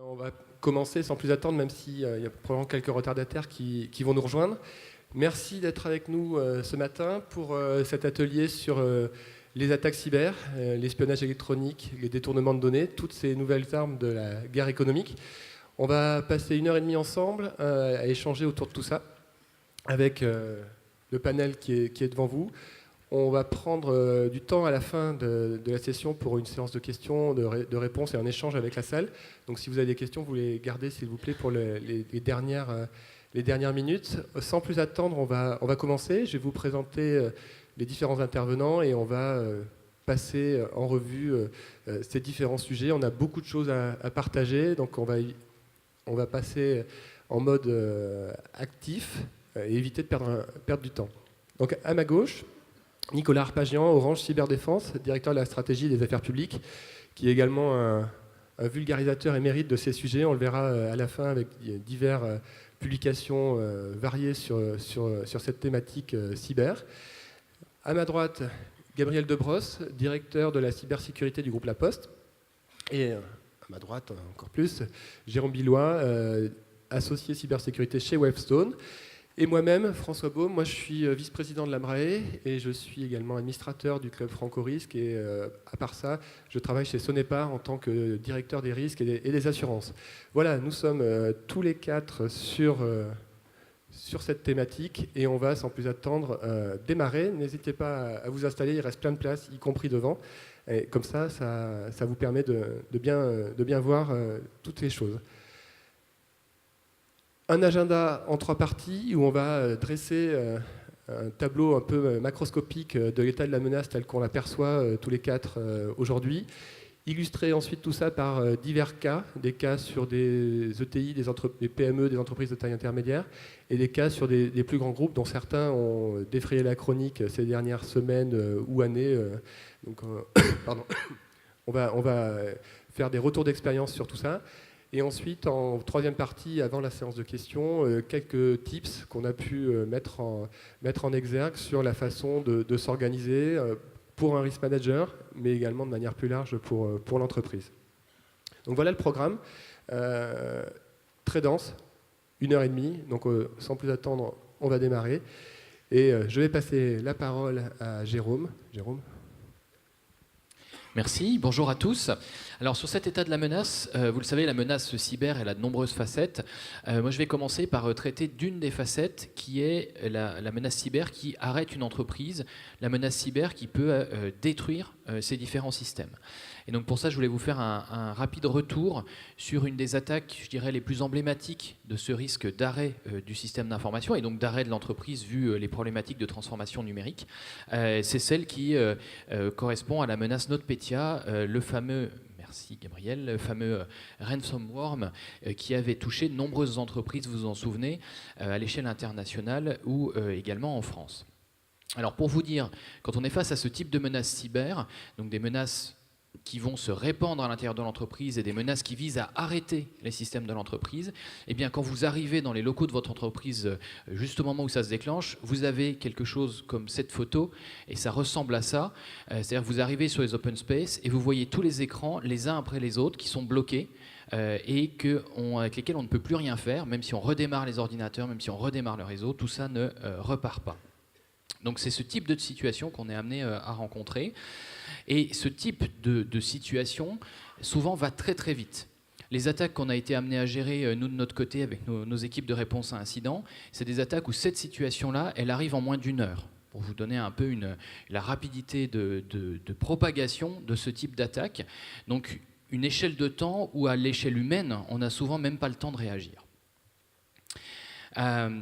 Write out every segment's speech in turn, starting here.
On va commencer sans plus attendre, même s'il y a probablement quelques retardataires qui vont nous rejoindre. Merci d'être avec nous ce matin pour cet atelier sur les attaques cyber, l'espionnage électronique, les détournements de données, toutes ces nouvelles armes de la guerre économique. On va passer 1h30 ensemble à échanger autour de tout ça avec le panel qui est devant vous. On va prendre du temps à la fin de la session pour une séance de questions, de réponses et un échange avec la salle. Donc si vous avez des questions, vous les gardez s'il vous plaît pour les dernières minutes. Sans plus attendre, on va commencer. Je vais vous présenter les différents intervenants et on va passer en revue ces différents sujets. On a beaucoup de choses à partager, donc on va passer en mode actif et éviter de perdre du temps. Donc à ma gauche, Nicolas Arpagian, Orange Cyberdéfense, directeur de la stratégie des affaires publiques, qui est également un vulgarisateur émérite de ces sujets. On le verra à la fin avec diverses publications variées sur cette thématique cyber. À ma droite, Gabriel Debrosse, directeur de la cybersécurité du groupe La Poste. Et à ma droite, encore plus, Jérôme Billois, associé cybersécurité chez Webstone. Et moi-même, François Baume, moi je suis vice-président de l'AMRAE et je suis également administrateur du club Franco-Risque et à part ça, je travaille chez Sonepar en tant que directeur des risques et des assurances. Voilà, nous sommes tous les quatre sur cette thématique et on va sans plus attendre démarrer. N'hésitez pas à vous installer, il reste plein de places, y compris devant. Et comme ça vous permet de bien voir toutes les choses. Un agenda en 3 parties où on va dresser un tableau un peu macroscopique de l'état de la menace tel qu'on l'aperçoit tous les 4 aujourd'hui. Illustrer ensuite tout ça par divers cas, des cas sur des ETI, des PME, des entreprises de taille intermédiaire, et des cas sur des plus grands groupes dont certains ont défrayé la chronique ces dernières semaines ou années. Donc, pardon. On va faire des retours d'expérience sur tout ça. Et ensuite, en 3e partie, avant la séance de questions, quelques tips qu'on a pu mettre en exergue sur la façon de s'organiser pour un risk manager, mais également de manière plus large pour l'entreprise. Donc voilà le programme, très dense, 1h30, donc sans plus attendre, on va démarrer. Et je vais passer la parole à Jérôme. Jérôme. Merci, bonjour à tous. Alors sur cet état de la menace, vous le savez, la menace cyber, elle a de nombreuses facettes. Moi je vais commencer par traiter d'une des facettes qui est la menace cyber qui arrête une entreprise, la menace cyber qui peut détruire ces différents systèmes. Et donc pour ça, je voulais vous faire un rapide retour sur une des attaques, je dirais, les plus emblématiques de ce risque d'arrêt du système d'information et donc d'arrêt de l'entreprise vu les problématiques de transformation numérique. C'est celle qui correspond à la menace NotPetya, le fameux... Merci Gabriel, le fameux ransomware qui avait touché de nombreuses entreprises, vous vous en souvenez, à l'échelle internationale ou également en France. Alors pour vous dire, quand on est face à ce type de menaces cyber, donc des menaces qui vont se répandre à l'intérieur de l'entreprise et des menaces qui visent à arrêter les systèmes de l'entreprise, eh bien quand vous arrivez dans les locaux de votre entreprise, juste au moment où ça se déclenche, vous avez quelque chose comme cette photo et ça ressemble à ça. C'est-à-dire que vous arrivez sur les open space et vous voyez tous les écrans les uns après les autres qui sont bloqués et avec lesquels on ne peut plus rien faire, même si on redémarre les ordinateurs, même si on redémarre le réseau, tout ça ne repart pas. Donc c'est ce type de situation qu'on est amené à rencontrer. Et ce type de situation, souvent, va très très vite. Les attaques qu'on a été amenés à gérer, nous de notre côté, avec nos équipes de réponse à incidents, c'est des attaques où cette situation-là, elle arrive en moins d'1 heure. Pour vous donner un peu la rapidité de propagation de ce type d'attaque. Donc une échelle de temps où à l'échelle humaine, on n'a souvent même pas le temps de réagir.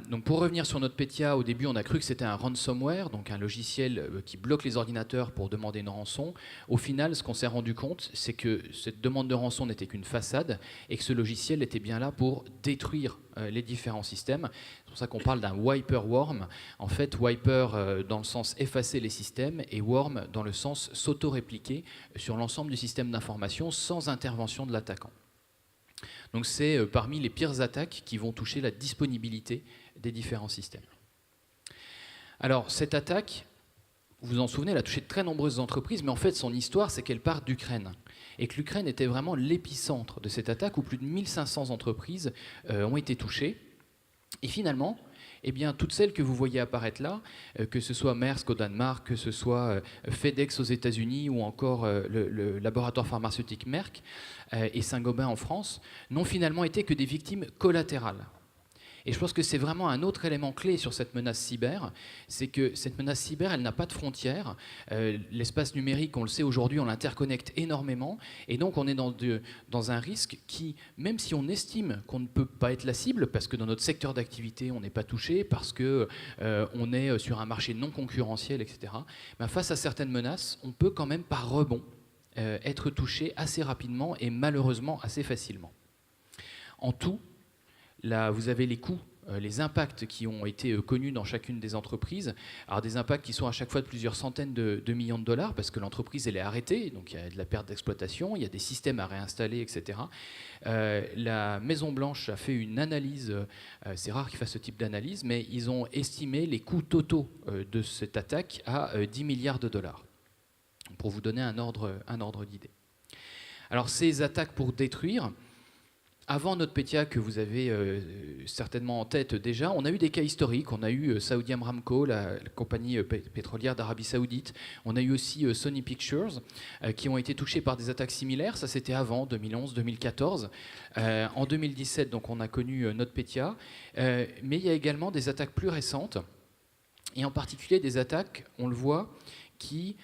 Donc pour revenir sur NotPetya, au début on a cru que c'était un ransomware, donc un logiciel qui bloque les ordinateurs pour demander une rançon. Au final, ce qu'on s'est rendu compte, c'est que cette demande de rançon n'était qu'une façade et que ce logiciel était bien là pour détruire les différents systèmes. C'est pour ça qu'on parle d'un wiper worm. En fait, wiper dans le sens effacer les systèmes et worm dans le sens s'auto-répliquer sur l'ensemble du système d'information sans intervention de l'attaquant. Donc c'est parmi les pires attaques qui vont toucher la disponibilité des différents systèmes. Alors cette attaque, vous vous en souvenez, elle a touché de très nombreuses entreprises, mais en fait, son histoire, c'est qu'elle part d'Ukraine. Et que l'Ukraine était vraiment l'épicentre de cette attaque, où plus de 1500 entreprises ont été touchées. Et finalement, eh bien, toutes celles que vous voyez apparaître là, que ce soit Maersk au Danemark, que ce soit FedEx aux États-Unis ou encore le laboratoire pharmaceutique Merck et Saint-Gobain en France, n'ont finalement été que des victimes collatérales. Et je pense que c'est vraiment un autre élément clé sur cette menace cyber, c'est que cette menace cyber, elle n'a pas de frontières. L'espace numérique, on le sait aujourd'hui, on l'interconnecte énormément, et donc on est dans un risque qui, même si on estime qu'on ne peut pas être la cible, parce que dans notre secteur d'activité, on n'est pas touché, parce qu'on est sur un marché non concurrentiel, etc., ben face à certaines menaces, on peut quand même par rebond être touché assez rapidement et malheureusement assez facilement. En tout, là, vous avez les coûts, les impacts qui ont été connus dans chacune des entreprises. Alors des impacts qui sont à chaque fois de plusieurs centaines de millions de dollars parce que l'entreprise elle est arrêtée, donc il y a de la perte d'exploitation, il y a des systèmes à réinstaller, etc. La Maison Blanche a fait une analyse, c'est rare qu'ils fassent ce type d'analyse, mais ils ont estimé les coûts totaux de cette attaque à 10 milliards de dollars, pour vous donner un ordre d'idée. Alors ces attaques pour détruire, avant NotPetya, que vous avez certainement en tête déjà, on a eu des cas historiques. On a eu Saudi Aramco, la compagnie pétrolière d'Arabie Saoudite. On a eu aussi Sony Pictures, qui ont été touchés par des attaques similaires. Ça, c'était avant, 2011-2014. En 2017, donc, on a connu NotPetya. Mais il y a également des attaques plus récentes, et en particulier des attaques, on le voit, qui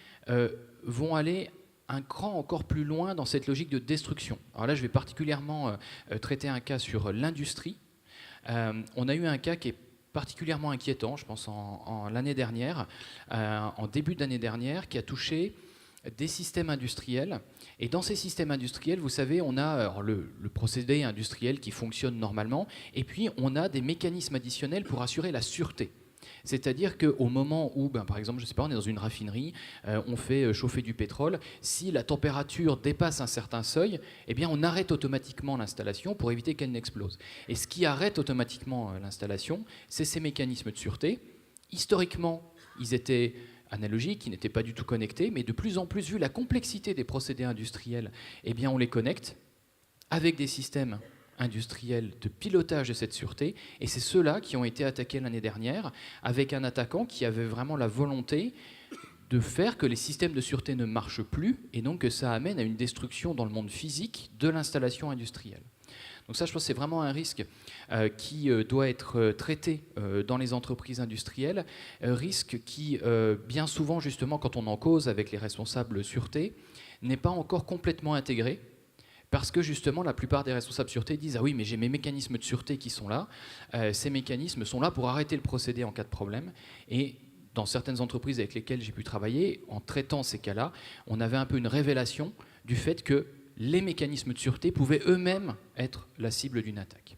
vont aller un cran encore plus loin dans cette logique de destruction. Alors là, je vais particulièrement traiter un cas sur l'industrie. On a eu un cas qui est particulièrement inquiétant, je pense, l'année dernière, en début d'année dernière, qui a touché des systèmes industriels. Et dans ces systèmes industriels, vous savez, on a le procédé industriel qui fonctionne normalement, et puis on a des mécanismes additionnels pour assurer la sûreté. C'est-à-dire qu'au moment où, par exemple, je sais pas, on est dans une raffinerie, on fait chauffer du pétrole, si la température dépasse un certain seuil, eh bien, on arrête automatiquement l'installation pour éviter qu'elle n'explose. Et ce qui arrête automatiquement l'installation, c'est ces mécanismes de sûreté. Historiquement, ils étaient analogiques, ils n'étaient pas du tout connectés, mais de plus en plus, vu la complexité des procédés industriels, eh bien, on les connecte avec des systèmes industriels de pilotage de cette sûreté, et c'est ceux-là qui ont été attaqués l'année dernière avec un attaquant qui avait vraiment la volonté de faire que les systèmes de sûreté ne marchent plus, et donc que ça amène à une destruction dans le monde physique de l'installation industrielle. Donc ça, je pense que c'est vraiment un risque qui doit être traité dans les entreprises industrielles, risque qui, bien souvent, justement, quand on en cause avec les responsables sûreté, n'est pas encore complètement intégré. Parce que justement, la plupart des responsables sûreté disent « Ah oui, mais j'ai mes mécanismes de sûreté qui sont là. Ces mécanismes sont là pour arrêter le procédé en cas de problème. » Et dans certaines entreprises avec lesquelles j'ai pu travailler, en traitant ces cas-là, on avait un peu une révélation du fait que les mécanismes de sûreté pouvaient eux-mêmes être la cible d'une attaque.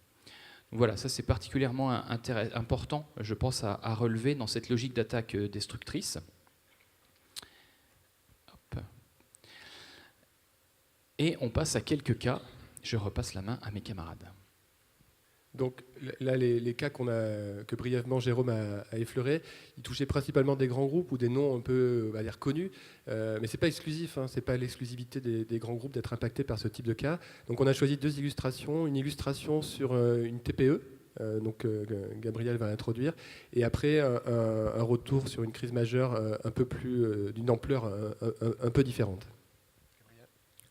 Donc voilà, ça c'est particulièrement important, je pense, à relever dans cette logique d'attaque destructrice. Et on passe à quelques cas. Je repasse la main à mes camarades. Donc là, les cas que brièvement Jérôme a effleurés, ils touchaient principalement des grands groupes ou des noms un peu, on va dire, connus. Mais ce n'est pas exclusif, ce n'est pas l'exclusivité des grands groupes d'être impactés par ce type de cas. Donc on a choisi deux illustrations. Une illustration sur une TPE, Gabriel va introduire, et après un retour sur une crise majeure un peu plus d'une ampleur un peu différente.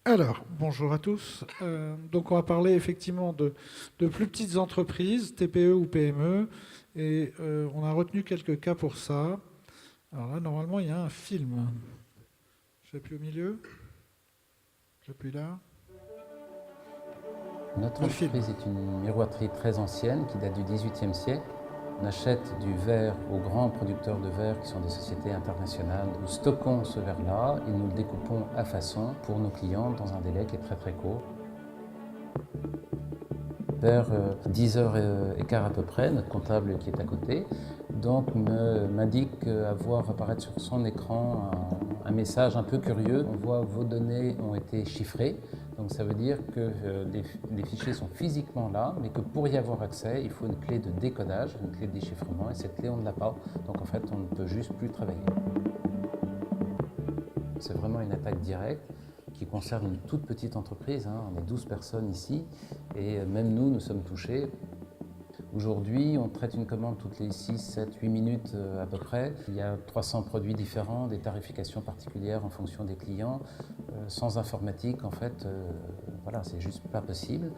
Alors, bonjour à tous. Donc on va parler effectivement de plus petites entreprises, TPE ou PME, et on a retenu quelques cas pour ça. Alors là, normalement, il y a un film. J'appuie au milieu. J'appuie là. Notre entreprise est une miroiterie très ancienne qui date du XVIIIe siècle. On achète du verre aux grands producteurs de verre qui sont des sociétés internationales. Nous stockons ce verre-là et nous le découpons à façon pour nos clients dans un délai qui est très très court. Vers 10h15 à peu près, notre comptable qui est à côté m'indique avoir apparaître sur son écran un message un peu curieux. On voit vos données ont été chiffrées. Donc ça veut dire que les fichiers sont physiquement là, mais que pour y avoir accès, il faut une clé de décodage, une clé de déchiffrement, et cette clé, on ne l'a pas. Donc en fait, on ne peut juste plus travailler. c'est vraiment une attaque directe qui concerne une toute petite entreprise. On est 12 personnes ici et même nous sommes touchés. Aujourd'hui, on traite une commande toutes les 6, 7, 8 minutes à peu près. Il y a 300 produits différents, des tarifications particulières en fonction des clients. Sans informatique, en fait, voilà, c'est juste pas possible.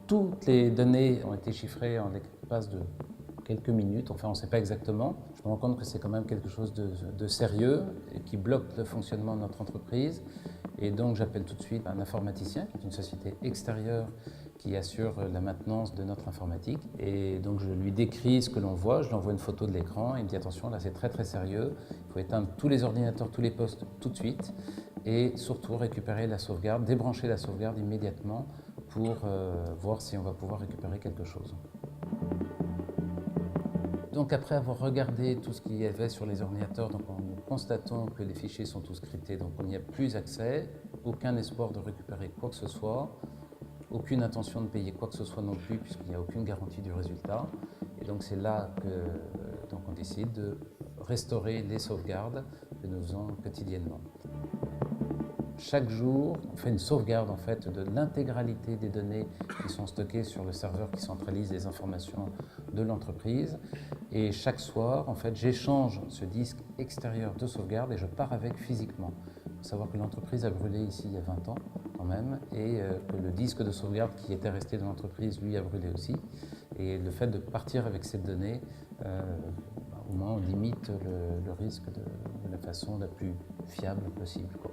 Toutes les données ont été chiffrées en l'espace de quelques minutes. Enfin, on ne sait pas exactement. Je me rends compte que c'est quand même quelque chose de sérieux et qui bloque le fonctionnement de notre entreprise. Et donc, j'appelle tout de suite un informaticien, qui est une société extérieure qui assure la maintenance de notre informatique. Et donc, je lui décris ce que l'on voit, je lui envoie une photo de l'écran, il me dit attention, là c'est très très sérieux, il faut éteindre tous les ordinateurs, tous les postes tout de suite, et surtout récupérer la sauvegarde, débrancher la sauvegarde immédiatement pour voir si on va pouvoir récupérer quelque chose. Donc après avoir regardé tout ce qu'il y avait sur les ordinateurs, donc nous constatons que les fichiers sont tous cryptés, donc on n'y a plus accès, aucun espoir de récupérer quoi que ce soit, aucune intention de payer quoi que ce soit non plus, puisqu'il n'y a aucune garantie du résultat. Et donc c'est là que on décide de restaurer les sauvegardes que nous faisons quotidiennement. Chaque jour, on fait une sauvegarde en fait de l'intégralité des données qui sont stockées sur le serveur qui centralise les informations de l'entreprise. Et chaque soir, en fait, j'échange ce disque extérieur de sauvegarde et je pars avec physiquement. Il faut savoir que l'entreprise a brûlé ici il y a 20 ans quand même, et que le disque de sauvegarde qui était resté dans l'entreprise, lui, a brûlé aussi. Et le fait de partir avec ces données, au moins on limite le risque de la façon la plus fiable possible, quoi.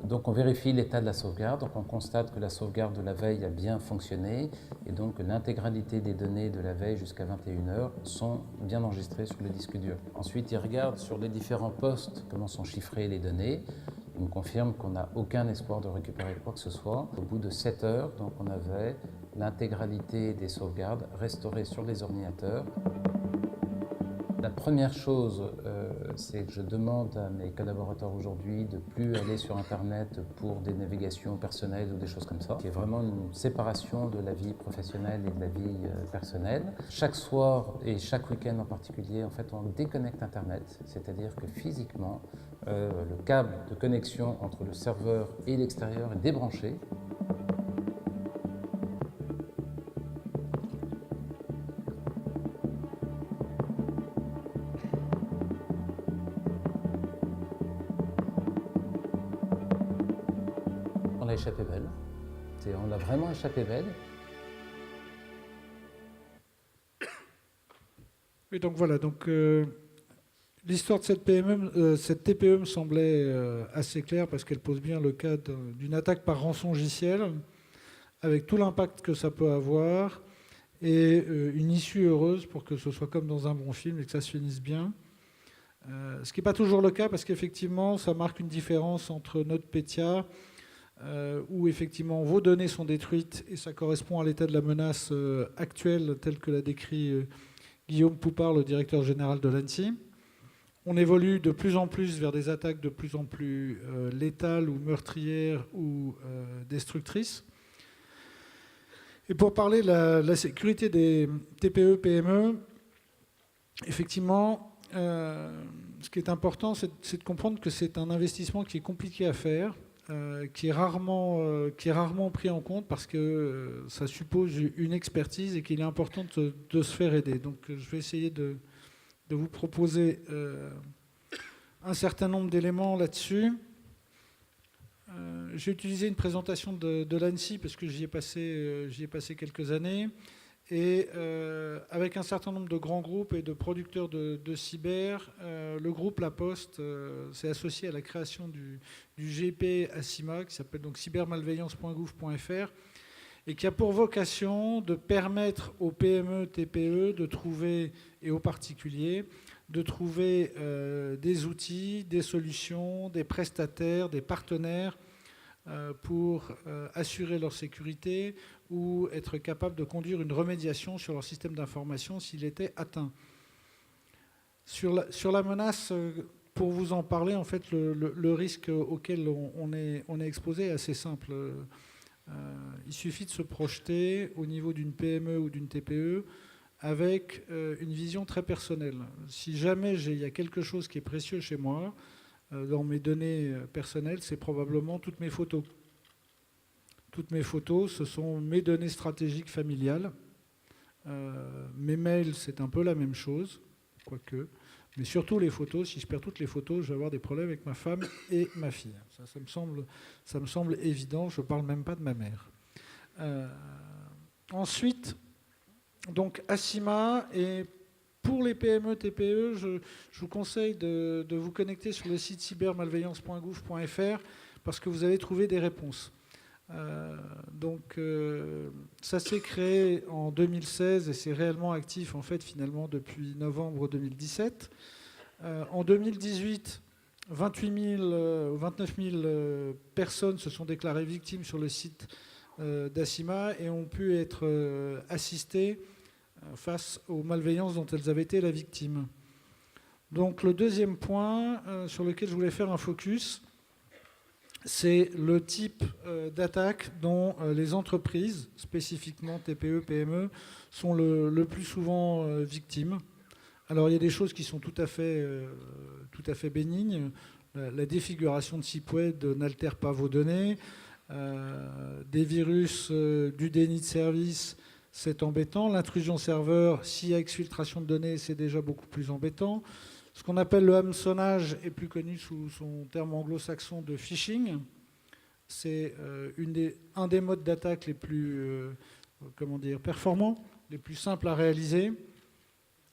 Donc on vérifie l'état de la sauvegarde, donc on constate que la sauvegarde de la veille a bien fonctionné et donc que l'intégralité des données de la veille jusqu'à 21h sont bien enregistrées sur le disque dur. Ensuite, il regarde sur les différents postes comment sont chiffrées les données. Il me confirme qu'on n'a aucun espoir de récupérer quoi que ce soit. Au bout de 7 heures, donc on avait l'intégralité des sauvegardes restaurées sur les ordinateurs. La première chose, c'est que je demande à mes collaborateurs aujourd'hui de ne plus aller sur Internet pour des navigations personnelles ou des choses comme ça, qui est vraiment une séparation de la vie professionnelle et de la vie personnelle. Chaque soir et chaque week-end en particulier, en fait, on déconnecte Internet, c'est-à-dire que physiquement, le câble de connexion entre le serveur et l'extérieur est débranché. On l'a échappé belle. On l'a vraiment échappé belle. Oui, donc voilà. Donc, l'histoire de cette TPE me semblait assez claire parce qu'elle pose bien le cas d'une attaque par rançon logiciel, avec tout l'impact que ça peut avoir, et une issue heureuse pour que ce soit comme dans un bon film et que ça se finisse bien. Ce qui n'est pas toujours le cas parce qu'effectivement, ça marque une différence entre NotPetya, où effectivement vos données sont détruites et ça correspond à l'état de la menace actuelle telle que l'a décrit Guillaume Poupard, le directeur général de l'ANSSI. On évolue de plus en plus vers des attaques de plus en plus létales ou meurtrières ou destructrices. Et pour parler de la sécurité des TPE-PME, effectivement, ce qui est important, c'est de comprendre que c'est un investissement qui est compliqué à faire, qui est rarement pris en compte parce que ça suppose une expertise et qu'il est important de se faire aider. Donc je vais essayer de vous proposer un certain nombre d'éléments là-dessus. J'ai utilisé une présentation de l'ANSSI parce que j'y ai passé quelques années. Et avec un certain nombre de grands groupes et de producteurs de cyber, le groupe La Poste s'est associé à la création du GIP ACIMA, qui s'appelle donc cybermalveillance.gouv.fr, et qui a pour vocation de permettre aux PME, TPE de trouver, et aux particuliers, de trouver des outils, des solutions, des prestataires, des partenaires pour assurer leur sécurité ou être capable de conduire une remédiation sur leur système d'information s'il était atteint. Sur la menace, pour vous en parler, en fait, le risque auquel on est exposé est assez simple. Il suffit de se projeter au niveau d'une PME ou d'une TPE. avec une vision très personnelle. Si jamais il y a quelque chose qui est précieux chez moi, dans mes données personnelles, c'est probablement toutes mes photos. Toutes mes photos, ce sont mes données stratégiques familiales. Mes mails, c'est un peu la même chose, quoique. Mais surtout les photos, si je perds toutes les photos, je vais avoir des problèmes avec ma femme et ma fille. Ça me semble évident, je ne parle même pas de ma mère. Ensuite, donc Acima, et pour les PME, TPE, je vous conseille de vous connecter sur le site cybermalveillance.gouv.fr parce que vous allez trouver des réponses. Ça s'est créé en 2016 et c'est réellement actif en fait finalement depuis novembre 2017. En 2018, 28 000 ou 29 000 personnes se sont déclarées victimes sur le site d'Acima et ont pu être assistées face aux malveillances dont elles avaient été la victime. Donc le deuxième point sur lequel je voulais faire un focus, c'est le type d'attaque dont les entreprises, spécifiquement TPE, PME, sont le plus souvent victimes. Alors il y a des choses qui sont tout à fait bénignes. La défiguration de site web n'altère pas vos données. Des virus du déni de service, c'est embêtant. L'intrusion serveur, s'il y a exfiltration de données, c'est déjà beaucoup plus embêtant. Ce qu'on appelle le hameçonnage est plus connu sous son terme anglo-saxon de phishing. C'est un des modes d'attaque les plus performants, les plus simples à réaliser.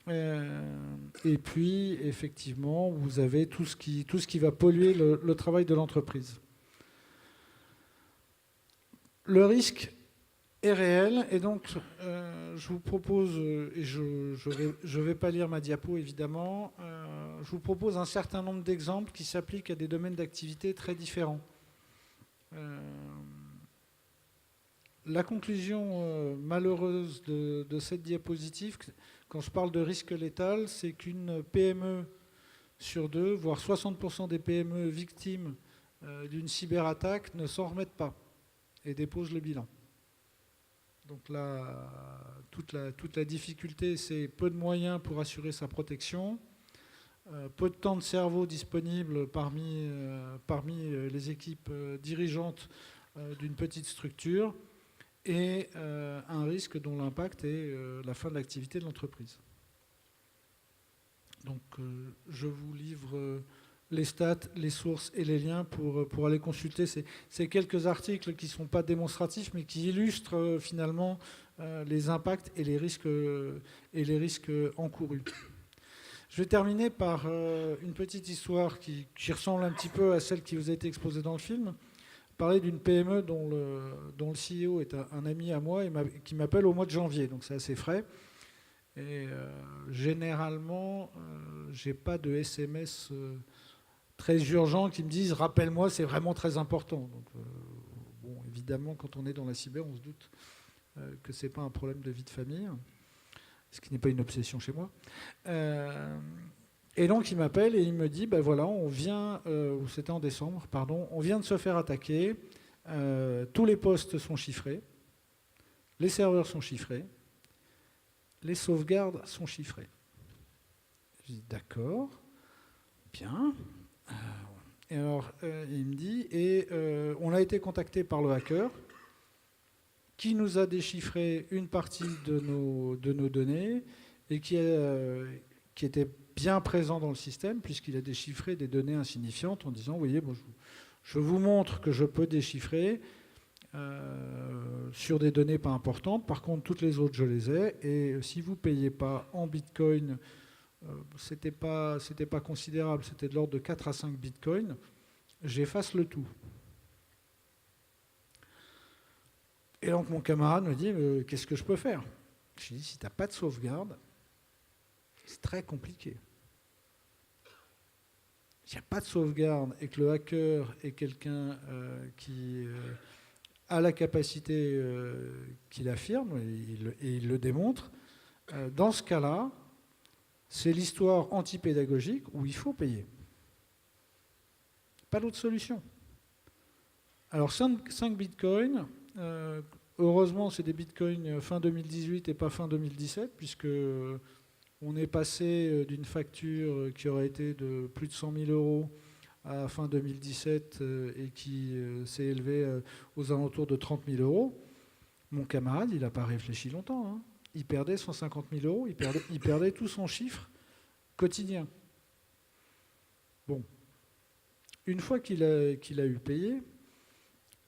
Et puis, effectivement, vous avez tout ce qui va polluer le travail de l'entreprise. Le risque est réel, et donc je vous propose, et je vais pas lire ma diapo évidemment, je vous propose un certain nombre d'exemples qui s'appliquent à des domaines d'activité très différents. La conclusion malheureuse de cette diapositive, quand je parle de risque létal, c'est qu'une PME sur deux, voire 60% des PME victimes d'une cyberattaque ne s'en remettent pas et déposent le bilan. Donc là, toute la difficulté, c'est peu de moyens pour assurer sa protection, peu de temps de cerveau disponible parmi les équipes dirigeantes d'une petite structure, et un risque dont l'impact est la fin de l'activité de l'entreprise. Donc je vous livre les stats, les sources et les liens pour aller consulter ces quelques articles qui ne sont pas démonstratifs mais qui illustrent finalement les impacts et les risques encourus. Je vais terminer par une petite histoire qui ressemble un petit peu à celle qui vous a été exposée dans le film. Parler d'une PME dont le CEO est un ami à moi et qui m'appelle au mois de janvier, donc c'est assez frais. Et généralement, je n'ai pas de SMS très urgents qui me disent « rappelle-moi, c'est vraiment très important ». Donc, bon, évidemment, quand on est dans la cyber, on se doute que ce n'est pas un problème de vie de famille, ce qui n'est pas une obsession chez moi. Et donc il m'appelle et il me dit, ben voilà, on vient, ou c'était en décembre, pardon, on vient de se faire attaquer, tous les postes sont chiffrés, les serveurs sont chiffrés, les sauvegardes sont chiffrées. Je dis d'accord, bien. Et alors il me dit, et on a été contacté par le hacker qui nous a déchiffré une partie de nos données et qui était bien présent dans le système puisqu'il a déchiffré des données insignifiantes en disant, vous voyez, bon, je vous montre que je peux déchiffrer sur des données pas importantes. Par contre, toutes les autres, je les ai. Et si vous ne payez pas en Bitcoin, c'était pas considérable, c'était de l'ordre de 4 à 5 Bitcoins, j'efface le tout. Et donc mon camarade me dit, qu'est-ce que je peux faire? Je lui dis, si tu n'as pas de sauvegarde, c'est très compliqué. S'il n'y a pas de sauvegarde et que le hacker est quelqu'un qui a la capacité qu'il affirme, et il le démontre, dans ce cas-là, c'est l'histoire antipédagogique où il faut payer. Pas d'autre solution. Alors 5 bitcoins, heureusement, c'est des bitcoins fin 2018 et pas fin 2017, puisque on est passé d'une facture qui aurait été de plus de 100 000 euros à fin 2017 et qui s'est élevée aux alentours de 30 000 euros. Mon camarade, il n'a pas réfléchi longtemps, hein. Il perdait 150 000 euros, il perdait tout son chiffre quotidien. Bon. Une fois qu'il a eu payé,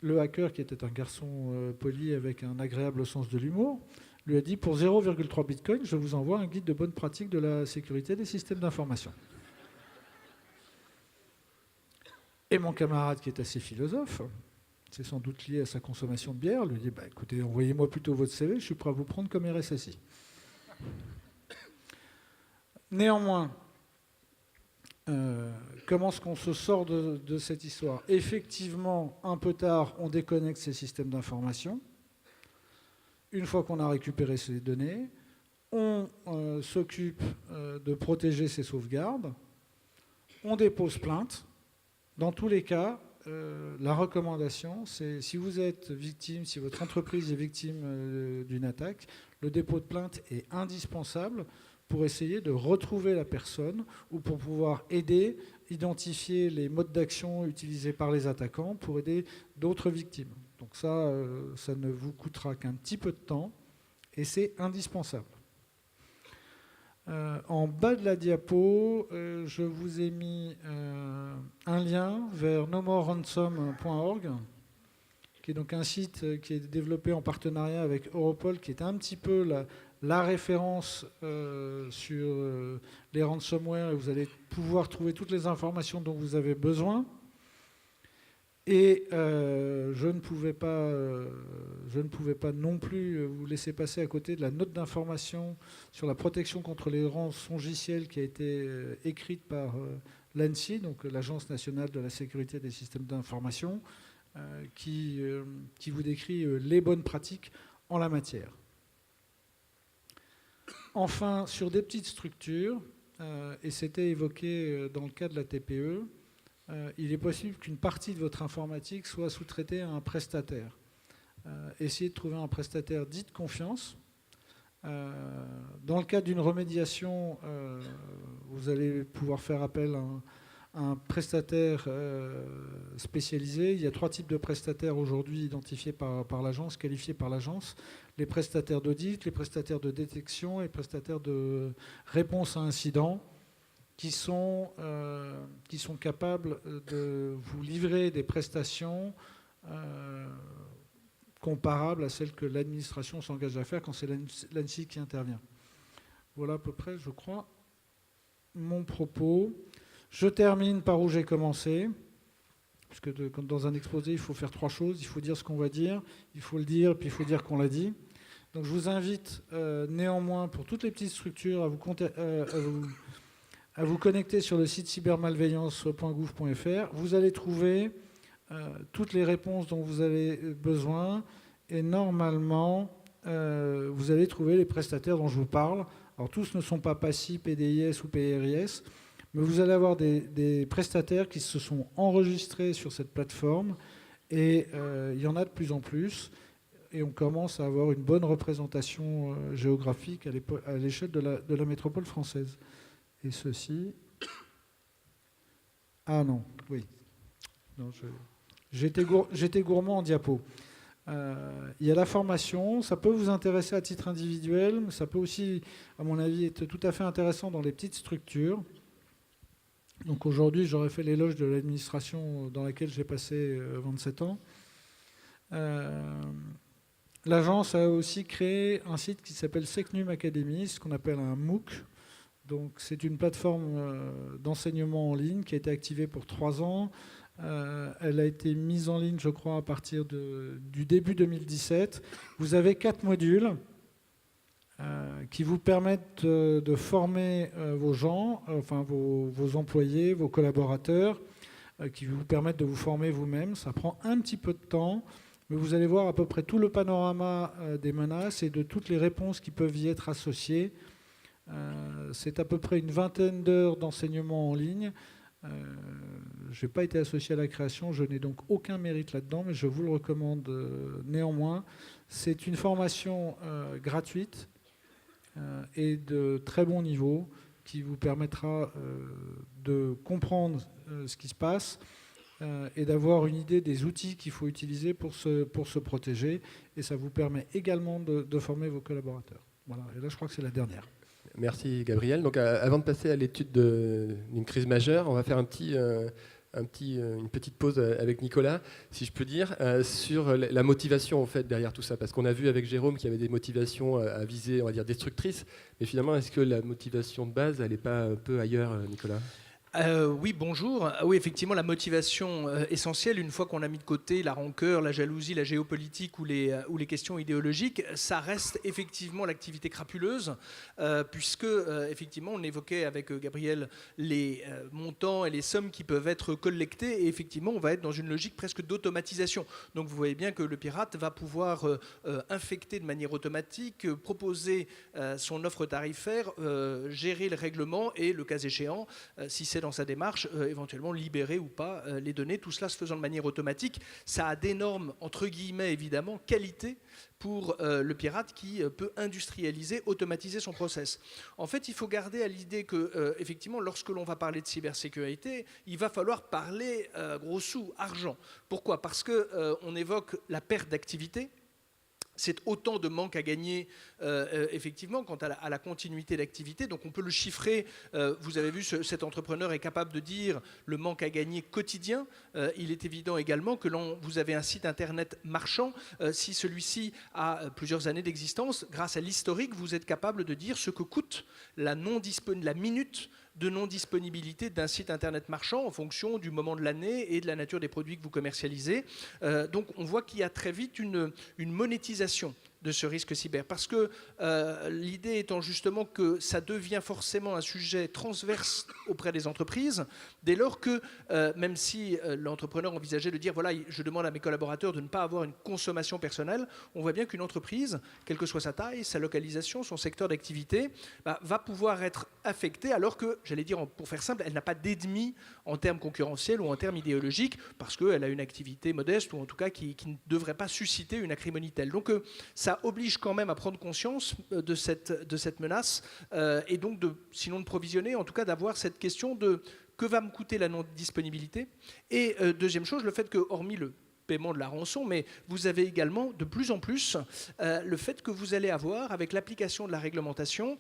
le hacker, qui était un garçon poli avec un agréable sens de l'humour, lui a dit, pour 0,3 bitcoin, je vous envoie un guide de bonne pratique de la sécurité des systèmes d'information. Et mon camarade, qui est assez philosophe, c'est sans doute lié à sa consommation de bière, lui dit, bah, écoutez, envoyez-moi plutôt votre CV, je suis prêt à vous prendre comme RSSI. Néanmoins, comment est-ce qu'on se sort de cette histoire? Effectivement, un peu tard, on déconnecte ces systèmes d'information. Une fois qu'on a récupéré ces données, on s'occupe de protéger ces sauvegardes. On dépose plainte. Dans tous les cas, la recommandation, c'est si vous êtes victime, si votre entreprise est victime d'une attaque, le dépôt de plainte est indispensable pour essayer de retrouver la personne ou pour pouvoir aider, identifier les modes d'action utilisés par les attaquants pour aider d'autres victimes. Donc ça, ça ne vous coûtera qu'un petit peu de temps et c'est indispensable. En bas de la diapo, je vous ai mis un lien vers nomoreransom.org, qui est donc un site qui est développé en partenariat avec Europol, qui est un petit peu la référence sur les ransomware, et vous allez pouvoir trouver toutes les informations dont vous avez besoin. Et je ne pouvais pas non plus vous laisser passer à côté de la note d'information sur la protection contre les rançongiciels qui a été écrite par l'ANSSI, donc l'Agence nationale de la sécurité des systèmes d'information, qui vous décrit les bonnes pratiques en la matière. Enfin, sur des petites structures, et c'était évoqué dans le cas de la TPE, il est possible qu'une partie de votre informatique soit sous-traitée à un prestataire. Essayez de trouver un prestataire dit de confiance. Dans le cadre d'une remédiation, vous allez pouvoir faire appel à un prestataire spécialisé. Il y a 3 types de prestataires aujourd'hui identifiés par l'agence, qualifiés par l'agence. Les prestataires d'audit, les prestataires de détection et les prestataires de réponse à incidents, qui sont capables de vous livrer des prestations comparables à celles que l'administration s'engage à faire quand c'est l'ANSSI qui intervient. Voilà à peu près, je crois, mon propos. Je termine par où j'ai commencé, puisque dans un exposé, il faut faire 3 choses. Il faut dire ce qu'on va dire, il faut le dire, puis il faut dire qu'on l'a dit. Donc je vous invite néanmoins, pour toutes les petites structures, à vous connecter sur le site cybermalveillance.gouv.fr. Vous allez trouver toutes les réponses dont vous avez besoin et normalement, vous allez trouver les prestataires dont je vous parle. Alors tous ne sont pas PASI, PDIS ou PRIS, mais vous allez avoir des prestataires qui se sont enregistrés sur cette plateforme et il y en a de plus en plus et on commence à avoir une bonne représentation géographique à l'échelle de la métropole française. Et ceci... Ah non, oui. Non, j'étais gourmand en diapo. Il y a la formation, ça peut vous intéresser à titre individuel, mais ça peut aussi, à mon avis, être tout à fait intéressant dans les petites structures. Donc aujourd'hui, j'aurais fait l'éloge de l'administration dans laquelle j'ai passé 27 ans. L'agence a aussi créé un site qui s'appelle Secnum Academy, ce qu'on appelle un MOOC. Donc c'est une plateforme d'enseignement en ligne qui a été activée pour 3 ans. Elle a été mise en ligne, je crois, à partir du début 2017. Vous avez 4 modules qui vous permettent de former vos gens, enfin vos employés, vos collaborateurs, qui vous permettent de vous former vous-même. Ça prend un petit peu de temps, mais vous allez voir à peu près tout le panorama des menaces et de toutes les réponses qui peuvent y être associées. C'est à peu près une 20aine d'heures d'enseignement en ligne. Je n'ai pas été associé à la création, je n'ai donc aucun mérite là-dedans, mais je vous le recommande néanmoins. C'est une formation gratuite et de très bon niveau qui vous permettra de comprendre ce qui se passe et d'avoir une idée des outils qu'il faut utiliser pour se protéger. Et ça vous permet également de former vos collaborateurs. Voilà. Et là, je crois que c'est la dernière. Merci Gabriel. Donc, avant de passer à l'étude d'une crise majeure, on va faire une petite pause avec Nicolas, si je peux dire, sur la motivation en fait derrière tout ça, parce qu'on a vu avec Jérôme qu'il y avait des motivations à viser, on va dire destructrices, mais finalement, est-ce que la motivation de base, elle n'est pas un peu ailleurs, Nicolas ? Oui, bonjour. Oui, effectivement, la motivation essentielle, une fois qu'on a mis de côté la rancœur, la jalousie, la géopolitique ou les questions idéologiques, ça reste effectivement l'activité crapuleuse, puisque effectivement, on évoquait avec Gabriel les montants et les sommes qui peuvent être collectés, et effectivement, on va être dans une logique presque d'automatisation. Donc, vous voyez bien que le pirate va pouvoir infecter de manière automatique, proposer son offre tarifaire, gérer le règlement et, le cas échéant, si c'est dans sa démarche, éventuellement libérer ou pas les données, tout cela se faisant de manière automatique. Ça a d'énormes, entre guillemets évidemment, qualités pour le pirate qui peut industrialiser, automatiser son process. En fait, il faut garder à l'idée que, effectivement, lorsque l'on va parler de cybersécurité, il va falloir parler gros sous, argent. Pourquoi ? Parce qu'on évoque la perte d'activité. C'est autant de manque à gagner, effectivement, quant à la continuité d'activité. Donc on peut le chiffrer. Vous avez vu, cet entrepreneur est capable de dire le manque à gagner quotidien. Il est évident également que vous avez un site internet marchand. Si celui-ci a plusieurs années d'existence, grâce à l'historique, vous êtes capable de dire ce que coûte la minute de non-disponibilité d'un site internet marchand en fonction du moment de l'année et de la nature des produits que vous commercialisez. Donc on voit qu'il y a très vite une monétisation de ce risque cyber, parce que l'idée étant justement que ça devient forcément un sujet transverse auprès des entreprises, dès lors que, même si l'entrepreneur envisageait de dire, voilà, je demande à mes collaborateurs de ne pas avoir une consommation personnelle, on voit bien qu'une entreprise, quelle que soit sa taille, sa localisation, son secteur d'activité, va pouvoir être affectée, alors que, j'allais dire, pour faire simple, elle n'a pas d'ennemi en termes concurrentiels ou en termes idéologiques, parce qu'elle a une activité modeste, ou en tout cas qui ne devrait pas susciter une acrimonie telle. Donc ça oblige quand même à prendre conscience de cette menace, et donc, sinon de provisionner, en tout cas d'avoir cette question de que va me coûter la non-disponibilité. Et deuxième chose, le fait que, hormis le paiement de la rançon, mais vous avez également de plus en plus le fait que vous allez avoir, avec l'application de la réglementation,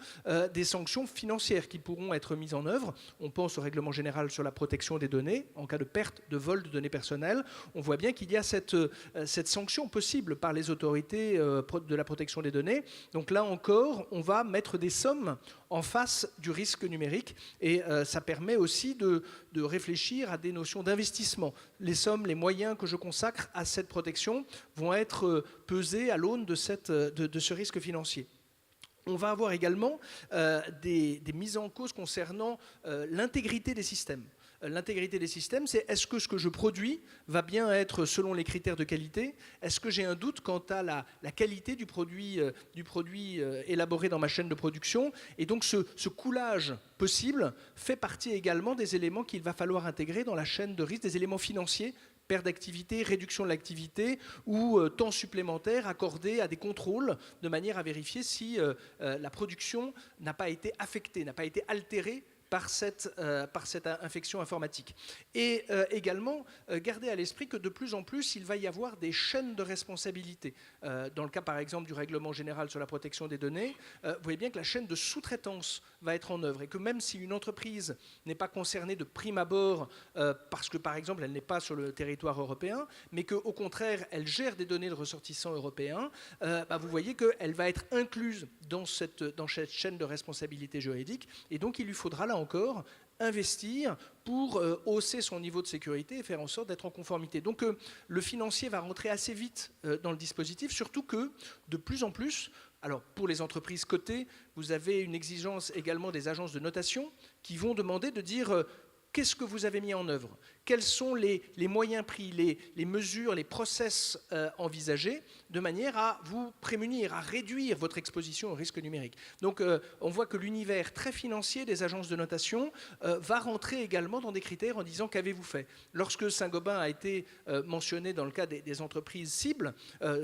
des sanctions financières qui pourront être mises en œuvre. On pense au règlement général sur la protection des données en cas de perte, de vol de données personnelles. On voit bien qu'il y a cette sanction possible par les autorités de la protection des données. Donc là encore, on va mettre des sommes en face du risque numérique, et ça permet aussi de réfléchir à des notions d'investissement. Les sommes, les moyens que je consacre à cette protection vont être pesés à l'aune de ce risque financier. On va avoir également des mises en cause concernant l'intégrité des systèmes. L'intégrité des systèmes, c'est est-ce que ce que je produis va bien être selon les critères de qualité ? Est-ce que j'ai un doute quant à la qualité du produit élaboré dans ma chaîne de production ? Et donc ce coulage possible fait partie également des éléments qu'il va falloir intégrer dans la chaîne de risque, des éléments financiers, perte d'activité, réduction de l'activité ou temps supplémentaire accordé à des contrôles de manière à vérifier si la production n'a pas été affectée, n'a pas été altérée par cette infection informatique. Et également, gardez à l'esprit que de plus en plus, il va y avoir des chaînes de responsabilité. Dans le cas, par exemple, du règlement général sur la protection des données, vous voyez bien que la chaîne de sous-traitance va être en œuvre, et que même si une entreprise n'est pas concernée de prime abord parce que, par exemple, elle n'est pas sur le territoire européen, mais qu'au contraire, elle gère des données de ressortissants européens, vous voyez qu'elle va être incluse dans cette chaîne de responsabilité juridique, et donc il lui faudra là encore investir pour hausser son niveau de sécurité et faire en sorte d'être en conformité. Donc le financier va rentrer assez vite dans le dispositif, surtout que de plus en plus, alors pour les entreprises cotées, vous avez une exigence également des agences de notation qui vont demander de dire qu'est-ce que vous avez mis en œuvre ? quels sont les moyens pris, les mesures, les process envisagés, de manière à vous prémunir, à réduire votre exposition au risque numérique. Donc on voit que l'univers très financier des agences de notation va rentrer également dans des critères en disant qu'avez-vous fait. Lorsque Saint-Gobain a été mentionné dans le cas des entreprises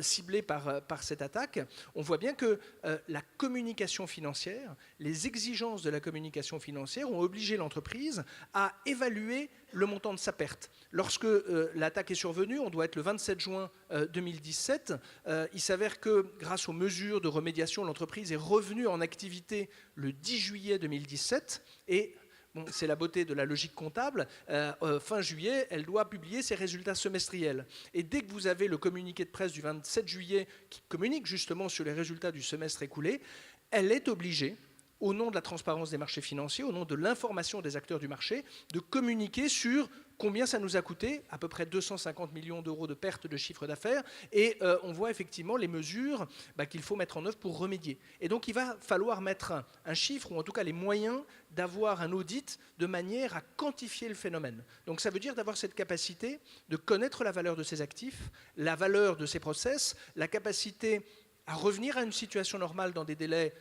ciblées par cette attaque, on voit bien que la communication financière, les exigences de la communication financière ont obligé l'entreprise à évaluer le montant de sa perte. Lorsque l'attaque est survenue, on doit être le 27 juin 2017, il s'avère que grâce aux mesures de remédiation, l'entreprise est revenue en activité le 10 juillet 2017 et bon, c'est la beauté de la logique comptable, fin juillet, elle doit publier ses résultats semestriels. Et dès que vous avez le communiqué de presse du 27 juillet qui communique justement sur les résultats du semestre écoulé, elle est obligée, au nom de la transparence des marchés financiers, au nom de l'information des acteurs du marché, de communiquer sur combien ça nous a coûté, à peu près 250 millions d'euros de perte de chiffre d'affaires, et on voit effectivement les mesures qu'il faut mettre en œuvre pour remédier. Et donc il va falloir mettre un chiffre, ou en tout cas les moyens d'avoir un audit de manière à quantifier le phénomène. Donc ça veut dire d'avoir cette capacité de connaître la valeur de ses actifs, la valeur de ses process, la capacité à revenir à une situation normale dans des délais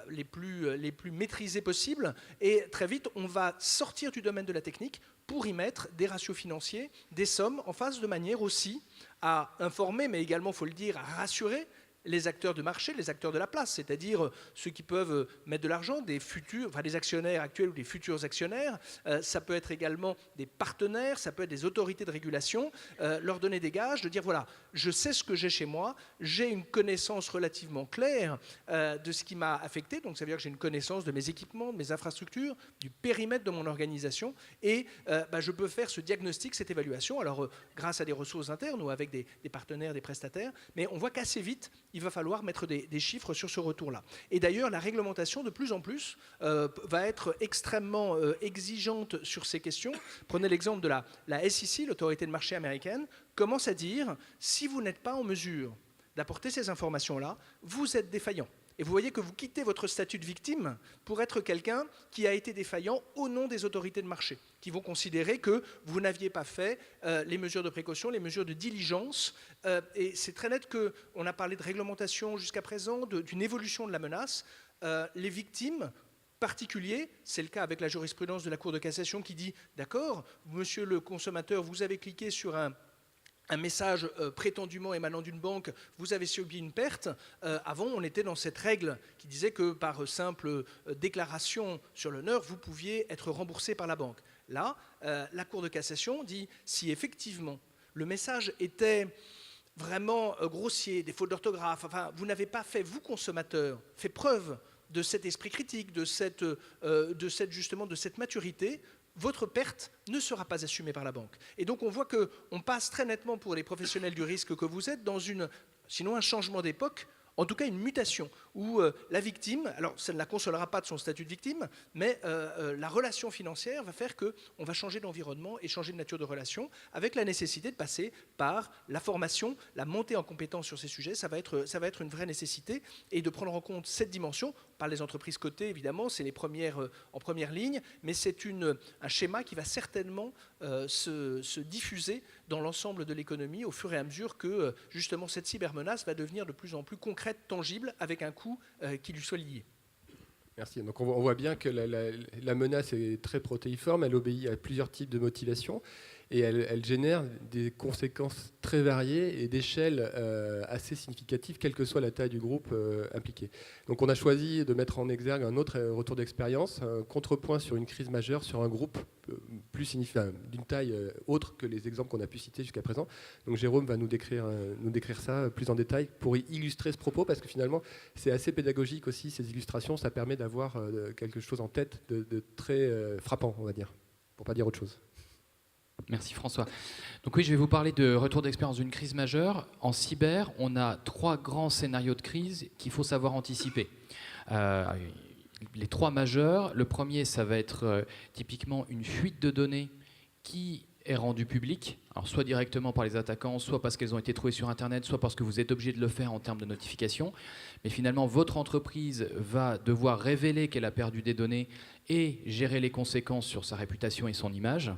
les plus maîtrisés possibles. Et très vite, on va sortir du domaine de la technique pour y mettre des ratios financiers, des sommes en face, de manière aussi à informer, mais également, il faut le dire, à rassurer les acteurs de marché, les acteurs de la place, c'est-à-dire ceux qui peuvent mettre de l'argent, des actionnaires actuels ou des futurs actionnaires. Ça peut être également des partenaires, ça peut être des autorités de régulation, leur donner des gages, de dire voilà, je sais ce que j'ai chez moi, j'ai une connaissance relativement claire de ce qui m'a affecté, donc ça veut dire que j'ai une connaissance de mes équipements, de mes infrastructures, du périmètre de mon organisation, et je peux faire ce diagnostic, cette évaluation, alors grâce à des ressources internes ou avec des partenaires, des prestataires, mais on voit qu'assez vite, il va falloir mettre des chiffres sur ce retour-là. Et d'ailleurs, la réglementation, de plus en plus, va être extrêmement exigeante sur ces questions. Prenez l'exemple de la SEC, l'autorité de marché américaine, commence à dire, si vous n'êtes pas en mesure d'apporter ces informations-là, vous êtes défaillant. Et vous voyez que vous quittez votre statut de victime pour être quelqu'un qui a été défaillant au nom des autorités de marché, qui vont considérer que vous n'aviez pas fait les mesures de précaution, les mesures de diligence. Et c'est très net qu'on a parlé de réglementation jusqu'à présent, d'une évolution de la menace. Les victimes particuliers, c'est le cas avec la jurisprudence de la Cour de cassation qui dit « D'accord, monsieur le consommateur, vous avez cliqué sur un message prétendument émanant d'une banque, vous avez subi une perte. Avant, on était dans cette règle qui disait que par simple déclaration sur l'honneur, vous pouviez être remboursé par la banque. Là, la Cour de cassation dit si effectivement le message était vraiment grossier, des fautes d'orthographe, enfin, vous n'avez pas fait, vous consommateur, fait preuve de cet esprit critique, de cette maturité, votre perte ne sera pas assumée par la banque. Et donc on voit qu'on passe très nettement pour les professionnels du risque que vous êtes dans sinon un changement d'époque, en tout cas une mutation, où la victime, alors ça ne la consolera pas de son statut de victime, mais la relation financière va faire qu'on va changer d'environnement et changer de nature de relation, avec la nécessité de passer par la formation, la montée en compétence sur ces sujets, ça va être une vraie nécessité, et de prendre en compte cette dimension, par les entreprises cotées évidemment, c'est les premières en première ligne, mais c'est un schéma qui va certainement se diffuser dans l'ensemble de l'économie au fur et à mesure que justement cette cybermenace va devenir de plus en plus concrète, tangible, avec un coût qui lui soit lié. Merci. Donc on voit bien que la menace est très protéiforme, elle obéit à plusieurs types de motivations et elle génère des conséquences très variées et d'échelles assez significatives, quelle que soit la taille du groupe impliqué. Donc on a choisi de mettre en exergue un autre retour d'expérience, un contrepoint sur une crise majeure, sur un groupe plus significatif, d'une taille autre que les exemples qu'on a pu citer jusqu'à présent. Donc Jérôme va nous décrire ça plus en détail pour illustrer ce propos, parce que finalement c'est assez pédagogique aussi, ces illustrations, ça permet d'avoir quelque chose en tête de très frappant, on va dire, pour pas dire autre chose. Merci François. Donc oui, je vais vous parler de retour d'expérience d'une crise majeure. En cyber, on a 3 grands scénarios de crise qu'il faut savoir anticiper. Les 3 majeurs, le premier, ça va être typiquement une fuite de données qui est rendue publique, alors soit directement par les attaquants, soit parce qu'elles ont été trouvées sur Internet, soit parce que vous êtes obligé de le faire en termes de notification. Mais finalement, votre entreprise va devoir révéler qu'elle a perdu des données et gérer les conséquences sur sa réputation et son image.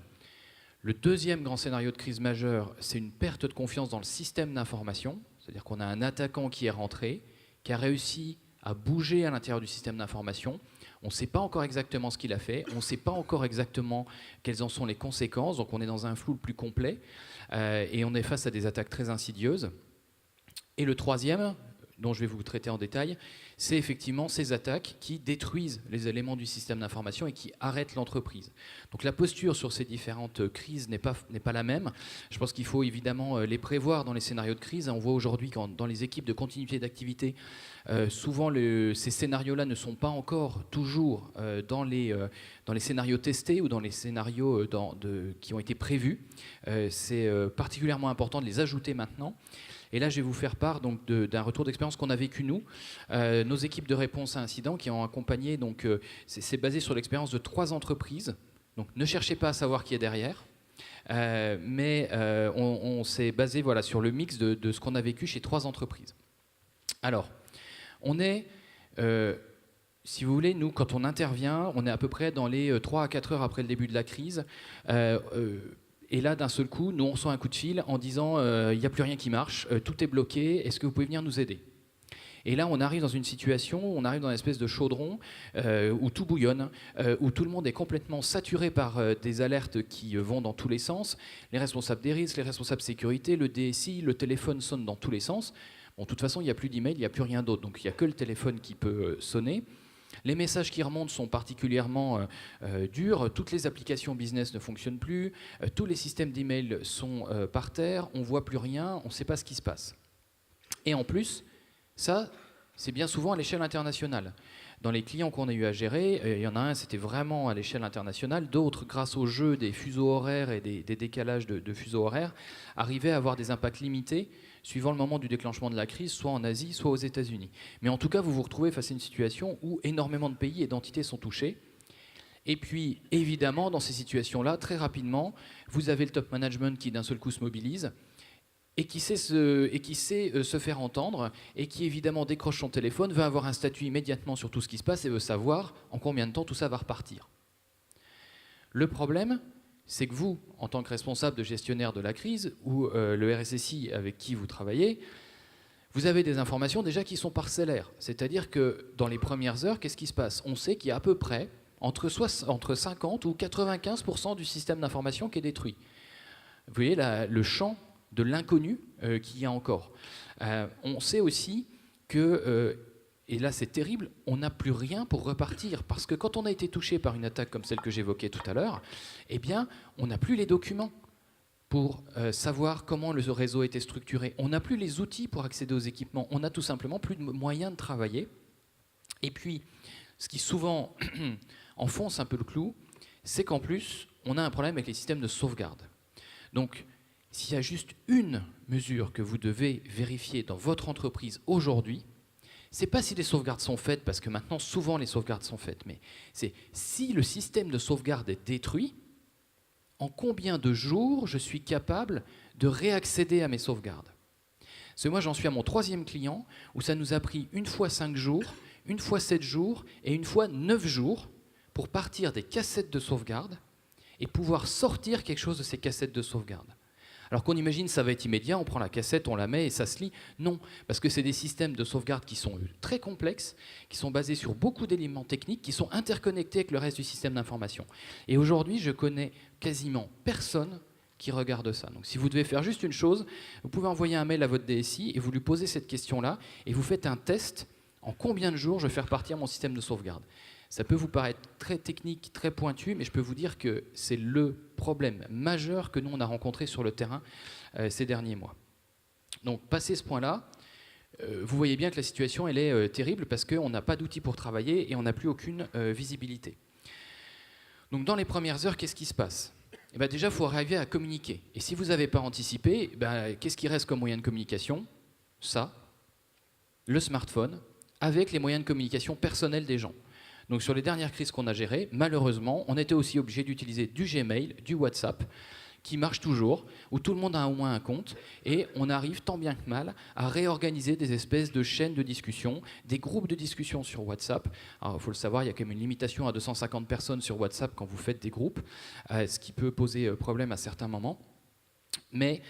Le deuxième grand scénario de crise majeure, c'est une perte de confiance dans le système d'information, c'est-à-dire qu'on a un attaquant qui est rentré, qui a réussi à bouger à l'intérieur du système d'information. On ne sait pas encore exactement ce qu'il a fait, on ne sait pas encore exactement quelles en sont les conséquences, donc on est dans un flou le plus complet, et on est face à des attaques très insidieuses. Et le troisième, dont je vais vous traiter en détail, c'est effectivement ces attaques qui détruisent les éléments du système d'information et qui arrêtent l'entreprise. Donc la posture sur ces différentes crises n'est pas la même. Je pense qu'il faut évidemment les prévoir dans les scénarios de crise. On voit aujourd'hui que dans les équipes de continuité d'activité, souvent ces scénarios-là ne sont pas encore toujours dans les scénarios testés ou dans les scénarios qui ont été prévus. C'est particulièrement important de les ajouter maintenant. Et là, je vais vous faire part donc d'un retour d'expérience qu'on a vécu nous. Nos équipes de réponse à incidents qui ont accompagné, donc c'est basé sur l'expérience de 3 entreprises. Donc ne cherchez pas à savoir qui est derrière, mais on s'est basé voilà, sur le mix de ce qu'on a vécu chez 3 entreprises. Alors, on est, si vous voulez, nous, quand on intervient, on est à peu près dans les 3 à 4 heures après le début de la crise. Et là, d'un seul coup, nous, on reçoit un coup de fil en disant il n'y a plus rien qui marche, tout est bloqué, est-ce que vous pouvez venir nous aider ? Et là, on arrive dans une situation, on arrive dans une espèce de chaudron où tout bouillonne, où tout le monde est complètement saturé par des alertes qui vont dans tous les sens. Les responsables des risques, les responsables sécurité, le DSI, le téléphone sonne dans tous les sens. Bon, de toute façon, il n'y a plus d'email, il n'y a plus rien d'autre, donc il n'y a que le téléphone qui peut sonner. Les messages qui remontent sont particulièrement durs, toutes les applications business ne fonctionnent plus, tous les systèmes d'email sont par terre, on ne voit plus rien, on ne sait pas ce qui se passe. Et en plus, ça, c'est bien souvent à l'échelle internationale. Dans les clients qu'on a eu à gérer, il y en a un, c'était vraiment à l'échelle internationale, d'autres, grâce au jeu des fuseaux horaires et des décalages de fuseaux horaires, arrivaient à avoir des impacts limités suivant le moment du déclenchement de la crise, soit en Asie, soit aux États-Unis. Mais en tout cas, vous vous retrouvez face à une situation où énormément de pays et d'entités sont touchés. Et puis, évidemment, dans ces situations-là, très rapidement, vous avez le top management qui, d'un seul coup, se mobilise et qui sait se faire entendre et qui, évidemment, décroche son téléphone, va avoir un statut immédiatement sur tout ce qui se passe et veut savoir en combien de temps tout ça va repartir. Le problème, c'est que vous, en tant que responsable de gestionnaire de la crise, ou le RSSI avec qui vous travaillez, vous avez des informations déjà qui sont parcellaires. C'est-à-dire que dans les premières heures, qu'est-ce qui se passe ? On sait qu'il y a à peu près entre 50 ou 95% du système d'information qui est détruit. Vous voyez le champ de l'inconnu qu'il y a encore. On sait aussi que... et là, c'est terrible, on n'a plus rien pour repartir. Parce que quand on a été touché par une attaque comme celle que j'évoquais tout à l'heure, eh bien, on n'a plus les documents pour savoir comment le réseau était structuré. On n'a plus les outils pour accéder aux équipements. On n'a tout simplement plus de moyens de travailler. Et puis, ce qui souvent enfonce un peu le clou, c'est qu'en plus, on a un problème avec les systèmes de sauvegarde. Donc, s'il y a juste une mesure que vous devez vérifier dans votre entreprise aujourd'hui, c'est pas si les sauvegardes sont faites, parce que maintenant, souvent, les sauvegardes sont faites, mais c'est si le système de sauvegarde est détruit, en combien de jours je suis capable de réaccéder à mes sauvegardes. Parce que moi, j'en suis à mon 3e client, où ça nous a pris une fois 5 jours, une fois 7 jours et une fois 9 jours pour partir des cassettes de sauvegarde et pouvoir sortir quelque chose de ces cassettes de sauvegarde. Alors qu'on imagine ça va être immédiat, on prend la cassette, on la met et ça se lit. Non, parce que c'est des systèmes de sauvegarde qui sont très complexes, qui sont basés sur beaucoup d'éléments techniques, qui sont interconnectés avec le reste du système d'information. Et aujourd'hui, je connais quasiment personne qui regarde ça. Donc si vous devez faire juste une chose, vous pouvez envoyer un mail à votre DSI et vous lui posez cette question-là et vous faites un test en combien de jours je vais faire partir mon système de sauvegarde. Ça peut vous paraître très technique, très pointu, mais je peux vous dire que c'est le problème majeur que nous, on a rencontré sur le terrain ces derniers mois. Donc, passé ce point-là, vous voyez bien que la situation, elle est terrible parce qu'on n'a pas d'outils pour travailler et on n'a plus aucune visibilité. Donc, dans les premières heures, qu'est-ce qui se passe ? Eh bien, déjà, il faut arriver à communiquer. Et si vous n'avez pas anticipé, qu'est-ce qui reste comme moyen de communication ? Ça, le smartphone, avec les moyens de communication personnels des gens. Donc sur les dernières crises qu'on a gérées, malheureusement, on était aussi obligé d'utiliser du Gmail, du WhatsApp, qui marche toujours, où tout le monde a au moins un compte, et on arrive tant bien que mal à réorganiser des espèces de chaînes de discussion, des groupes de discussion sur WhatsApp. Alors, il faut le savoir, il y a quand même une limitation à 250 personnes sur WhatsApp quand vous faites des groupes, ce qui peut poser problème à certains moments. Mais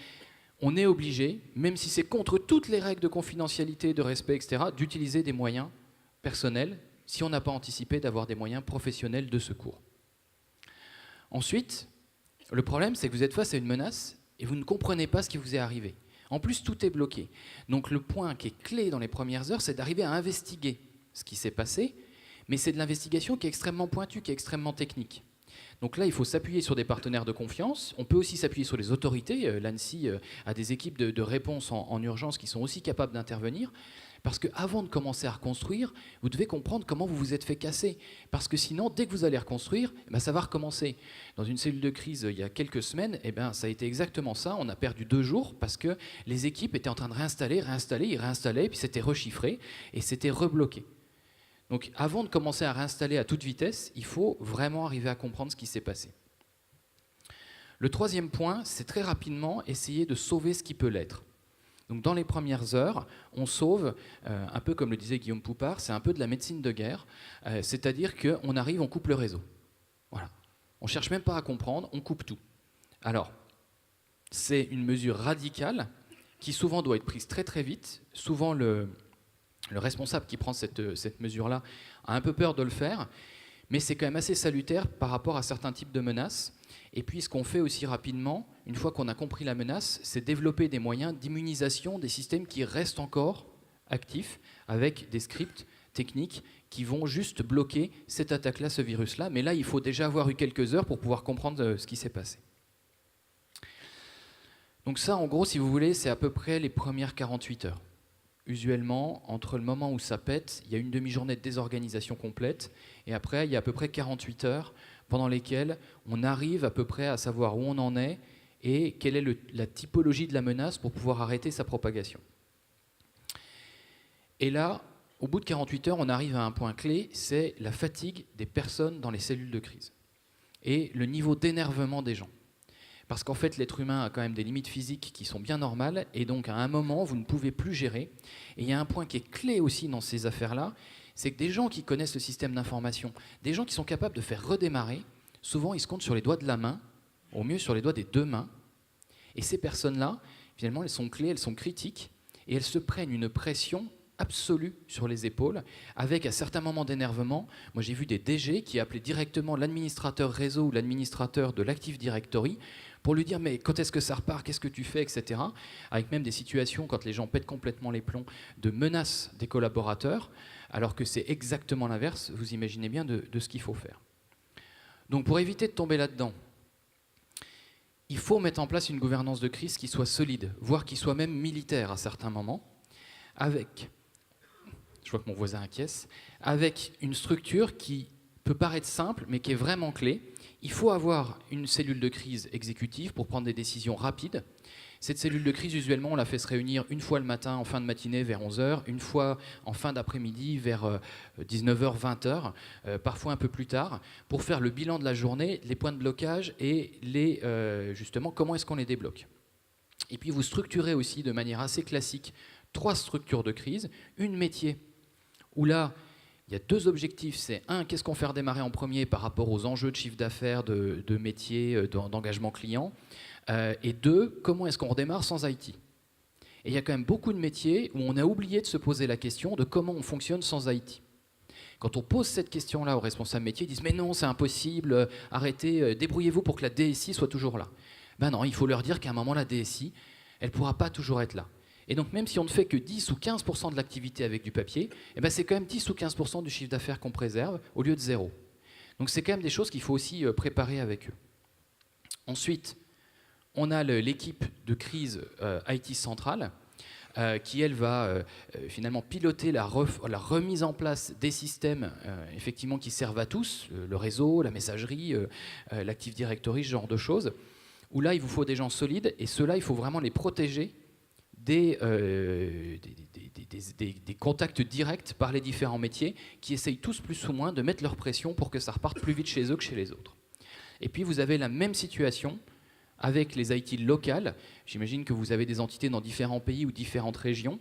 on est obligé, même si c'est contre toutes les règles de confidentialité, de respect, etc., d'utiliser des moyens personnels, si on n'a pas anticipé d'avoir des moyens professionnels de secours. Ensuite, le problème, c'est que vous êtes face à une menace et vous ne comprenez pas ce qui vous est arrivé. En plus, tout est bloqué. Donc le point qui est clé dans les premières heures, c'est d'arriver à investiguer ce qui s'est passé, mais c'est de l'investigation qui est extrêmement pointue, qui est extrêmement technique. Donc là, il faut s'appuyer sur des partenaires de confiance. On peut aussi s'appuyer sur les autorités. L'ANSSI a des équipes de réponse en urgence qui sont aussi capables d'intervenir. Parce qu'avant de commencer à reconstruire, vous devez comprendre comment vous vous êtes fait casser. Parce que sinon, dès que vous allez reconstruire, ça va recommencer. Dans une cellule de crise, il y a quelques semaines, ça a été exactement ça. On a perdu 2 jours parce que les équipes étaient en train de réinstaller, ils réinstallaient, puis c'était rechiffré et c'était rebloqué. Donc avant de commencer à réinstaller à toute vitesse, il faut vraiment arriver à comprendre ce qui s'est passé. Le troisième point, c'est très rapidement essayer de sauver ce qui peut l'être. Donc dans les premières heures, on sauve, un peu comme le disait Guillaume Poupard, c'est un peu de la médecine de guerre, c'est-à-dire qu'on arrive, on coupe le réseau. Voilà. On ne cherche même pas à comprendre, on coupe tout. Alors, c'est une mesure radicale qui souvent doit être prise très très vite. Souvent, le responsable qui prend cette mesure-là a un peu peur de le faire, mais c'est quand même assez salutaire par rapport à certains types de menaces. Et puis ce qu'on fait aussi rapidement, une fois qu'on a compris la menace, c'est développer des moyens d'immunisation des systèmes qui restent encore actifs, avec des scripts techniques qui vont juste bloquer cette attaque-là, ce virus-là. Mais là, il faut déjà avoir eu quelques heures pour pouvoir comprendre ce qui s'est passé. Donc ça, en gros, si vous voulez, c'est à peu près les premières 48 heures. Usuellement, entre le moment où ça pète, il y a une demi-journée de désorganisation complète, et après, il y a à peu près 48 heures pendant lesquelles on arrive à peu près à savoir où on en est et quelle est la typologie de la menace pour pouvoir arrêter sa propagation. Et là, au bout de 48 heures, on arrive à un point clé, c'est la fatigue des personnes dans les cellules de crise et le niveau d'énervement des gens. Parce qu'en fait, l'être humain a quand même des limites physiques qui sont bien normales, et donc à un moment, vous ne pouvez plus gérer. Et il y a un point qui est clé aussi dans ces affaires-là, c'est que des gens qui connaissent le système d'information, des gens qui sont capables de faire redémarrer, souvent ils se comptent sur les doigts de la main, au mieux sur les doigts des 2 mains. Et ces personnes-là, finalement, elles sont clés, elles sont critiques, et elles se prennent une pression absolue sur les épaules, avec à certains moments d'énervement. Moi, j'ai vu des DG qui appelaient directement l'administrateur réseau ou l'administrateur de l'Active Directory pour lui dire « mais quand est-ce que ça repart, qu'est-ce que tu fais ?» etc. Avec même des situations, quand les gens pètent complètement les plombs, de menaces des collaborateurs, alors que c'est exactement l'inverse, vous imaginez bien de ce qu'il faut faire. Donc pour éviter de tomber là-dedans, il faut mettre en place une gouvernance de crise qui soit solide, voire qui soit même militaire à certains moments, avec, je vois que mon voisin acquiesce, avec une structure qui peut paraître simple, mais qui est vraiment clé. Il faut avoir une cellule de crise exécutive pour prendre des décisions rapides. Cette cellule de crise, usuellement, on la fait se réunir une fois le matin, en fin de matinée, vers 11h, une fois en fin d'après-midi, vers 19h, 20h, parfois un peu plus tard, pour faire le bilan de la journée, les points de blocage et justement, comment est-ce qu'on les débloque. Et puis, vous structurez aussi de manière assez classique 3 structures de crise, une métier, où là, il y a 2 objectifs. C'est 1, qu'est-ce qu'on fait redémarrer en premier par rapport aux enjeux de chiffre d'affaires, de métier, d'engagement client. Et 2, comment est-ce qu'on redémarre sans IT. Et il y a quand même beaucoup de métiers où on a oublié de se poser la question de comment on fonctionne sans IT. Quand on pose cette question-là aux responsables métiers, ils disent « mais non, c'est impossible, arrêtez, débrouillez-vous pour que la DSI soit toujours là ». Ben non, il faut leur dire qu'à un moment, la DSI, elle ne pourra pas toujours être là. Et donc même si on ne fait que 10 ou 15% de l'activité avec du papier, c'est quand même 10 ou 15% du chiffre d'affaires qu'on préserve au lieu de 0. Donc c'est quand même des choses qu'il faut aussi préparer avec eux. Ensuite, on a l'équipe de crise IT centrale qui, elle, va finalement piloter la remise en place des systèmes effectivement qui servent à tous, le réseau, la messagerie, l'Active Directory, ce genre de choses, où là, il vous faut des gens solides, et ceux-là, il faut vraiment les protéger des contacts directs par les différents métiers qui essayent tous plus ou moins de mettre leur pression pour que ça reparte plus vite chez eux que chez les autres. Et puis vous avez la même situation avec les IT locales. J'imagine que vous avez des entités dans différents pays ou différentes régions.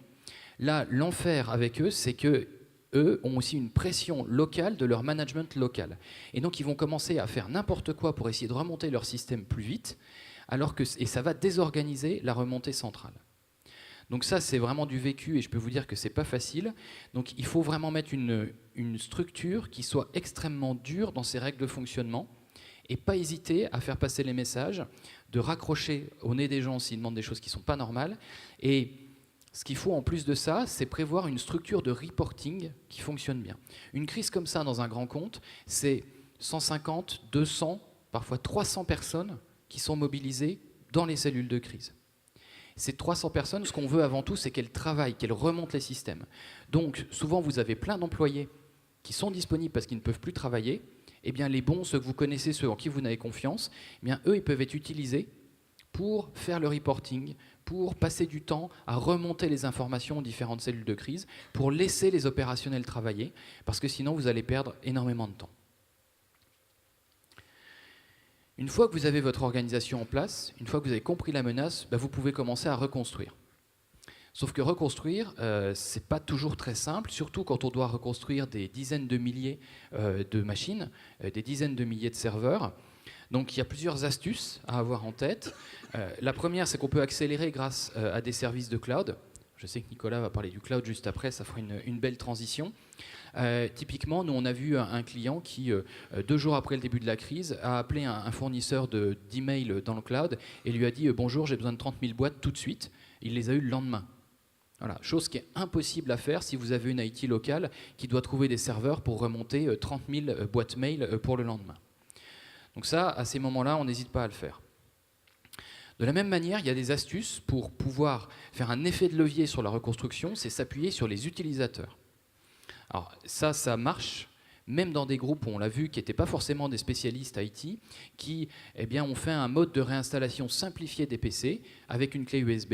Là, l'enfer avec eux, c'est que eux ont aussi une pression locale de leur management local. Et donc, ils vont commencer à faire n'importe quoi pour essayer de remonter leur système plus vite, et ça va désorganiser la remontée centrale. Donc ça, c'est vraiment du vécu, et je peux vous dire que c'est pas facile. Donc il faut vraiment mettre une structure qui soit extrêmement dure dans ses règles de fonctionnement, et pas hésiter à faire passer les messages, de raccrocher au nez des gens s'ils demandent des choses qui ne sont pas normales. Et ce qu'il faut en plus de ça, c'est prévoir une structure de reporting qui fonctionne bien. Une crise comme ça dans un grand compte, c'est 150, 200, parfois 300 personnes qui sont mobilisées dans les cellules de crise. Ces 300 personnes, ce qu'on veut avant tout, c'est qu'elles travaillent, qu'elles remontent les systèmes. Donc, souvent, vous avez plein d'employés qui sont disponibles parce qu'ils ne peuvent plus travailler. Eh bien, les bons, ceux que vous connaissez, ceux en qui vous avez confiance, eh bien, eux, ils peuvent être utilisés pour faire le reporting, pour passer du temps à remonter les informations aux différentes cellules de crise, pour laisser les opérationnels travailler, parce que sinon, vous allez perdre énormément de temps. Une fois que vous avez votre organisation en place, une fois que vous avez compris la menace, vous pouvez commencer à reconstruire. Sauf que reconstruire, ce n'est pas toujours très simple, surtout quand on doit reconstruire des dizaines de milliers de machines, des dizaines de milliers de serveurs. Donc il y a plusieurs astuces à avoir en tête. La première, c'est qu'on peut accélérer grâce à des services de cloud. Je sais que Nicolas va parler du cloud juste après, ça fera une belle transition. Typiquement, nous on a vu un client qui, 2 jours après le début de la crise, a appelé un fournisseur d'email dans le cloud et lui a dit « Bonjour, j'ai besoin de 30 000 boîtes tout de suite ». Il les a eues le lendemain. Voilà, chose qui est impossible à faire si vous avez une IT locale qui doit trouver des serveurs pour remonter 30 000 boîtes mail pour le lendemain. Donc ça, à ces moments-là, on n'hésite pas à le faire. De la même manière, il y a des astuces pour pouvoir faire un effet de levier sur la reconstruction, c'est s'appuyer sur les utilisateurs. Alors ça marche, même dans des groupes, on l'a vu, qui n'étaient pas forcément des spécialistes IT, qui ont fait un mode de réinstallation simplifié des PC avec une clé USB.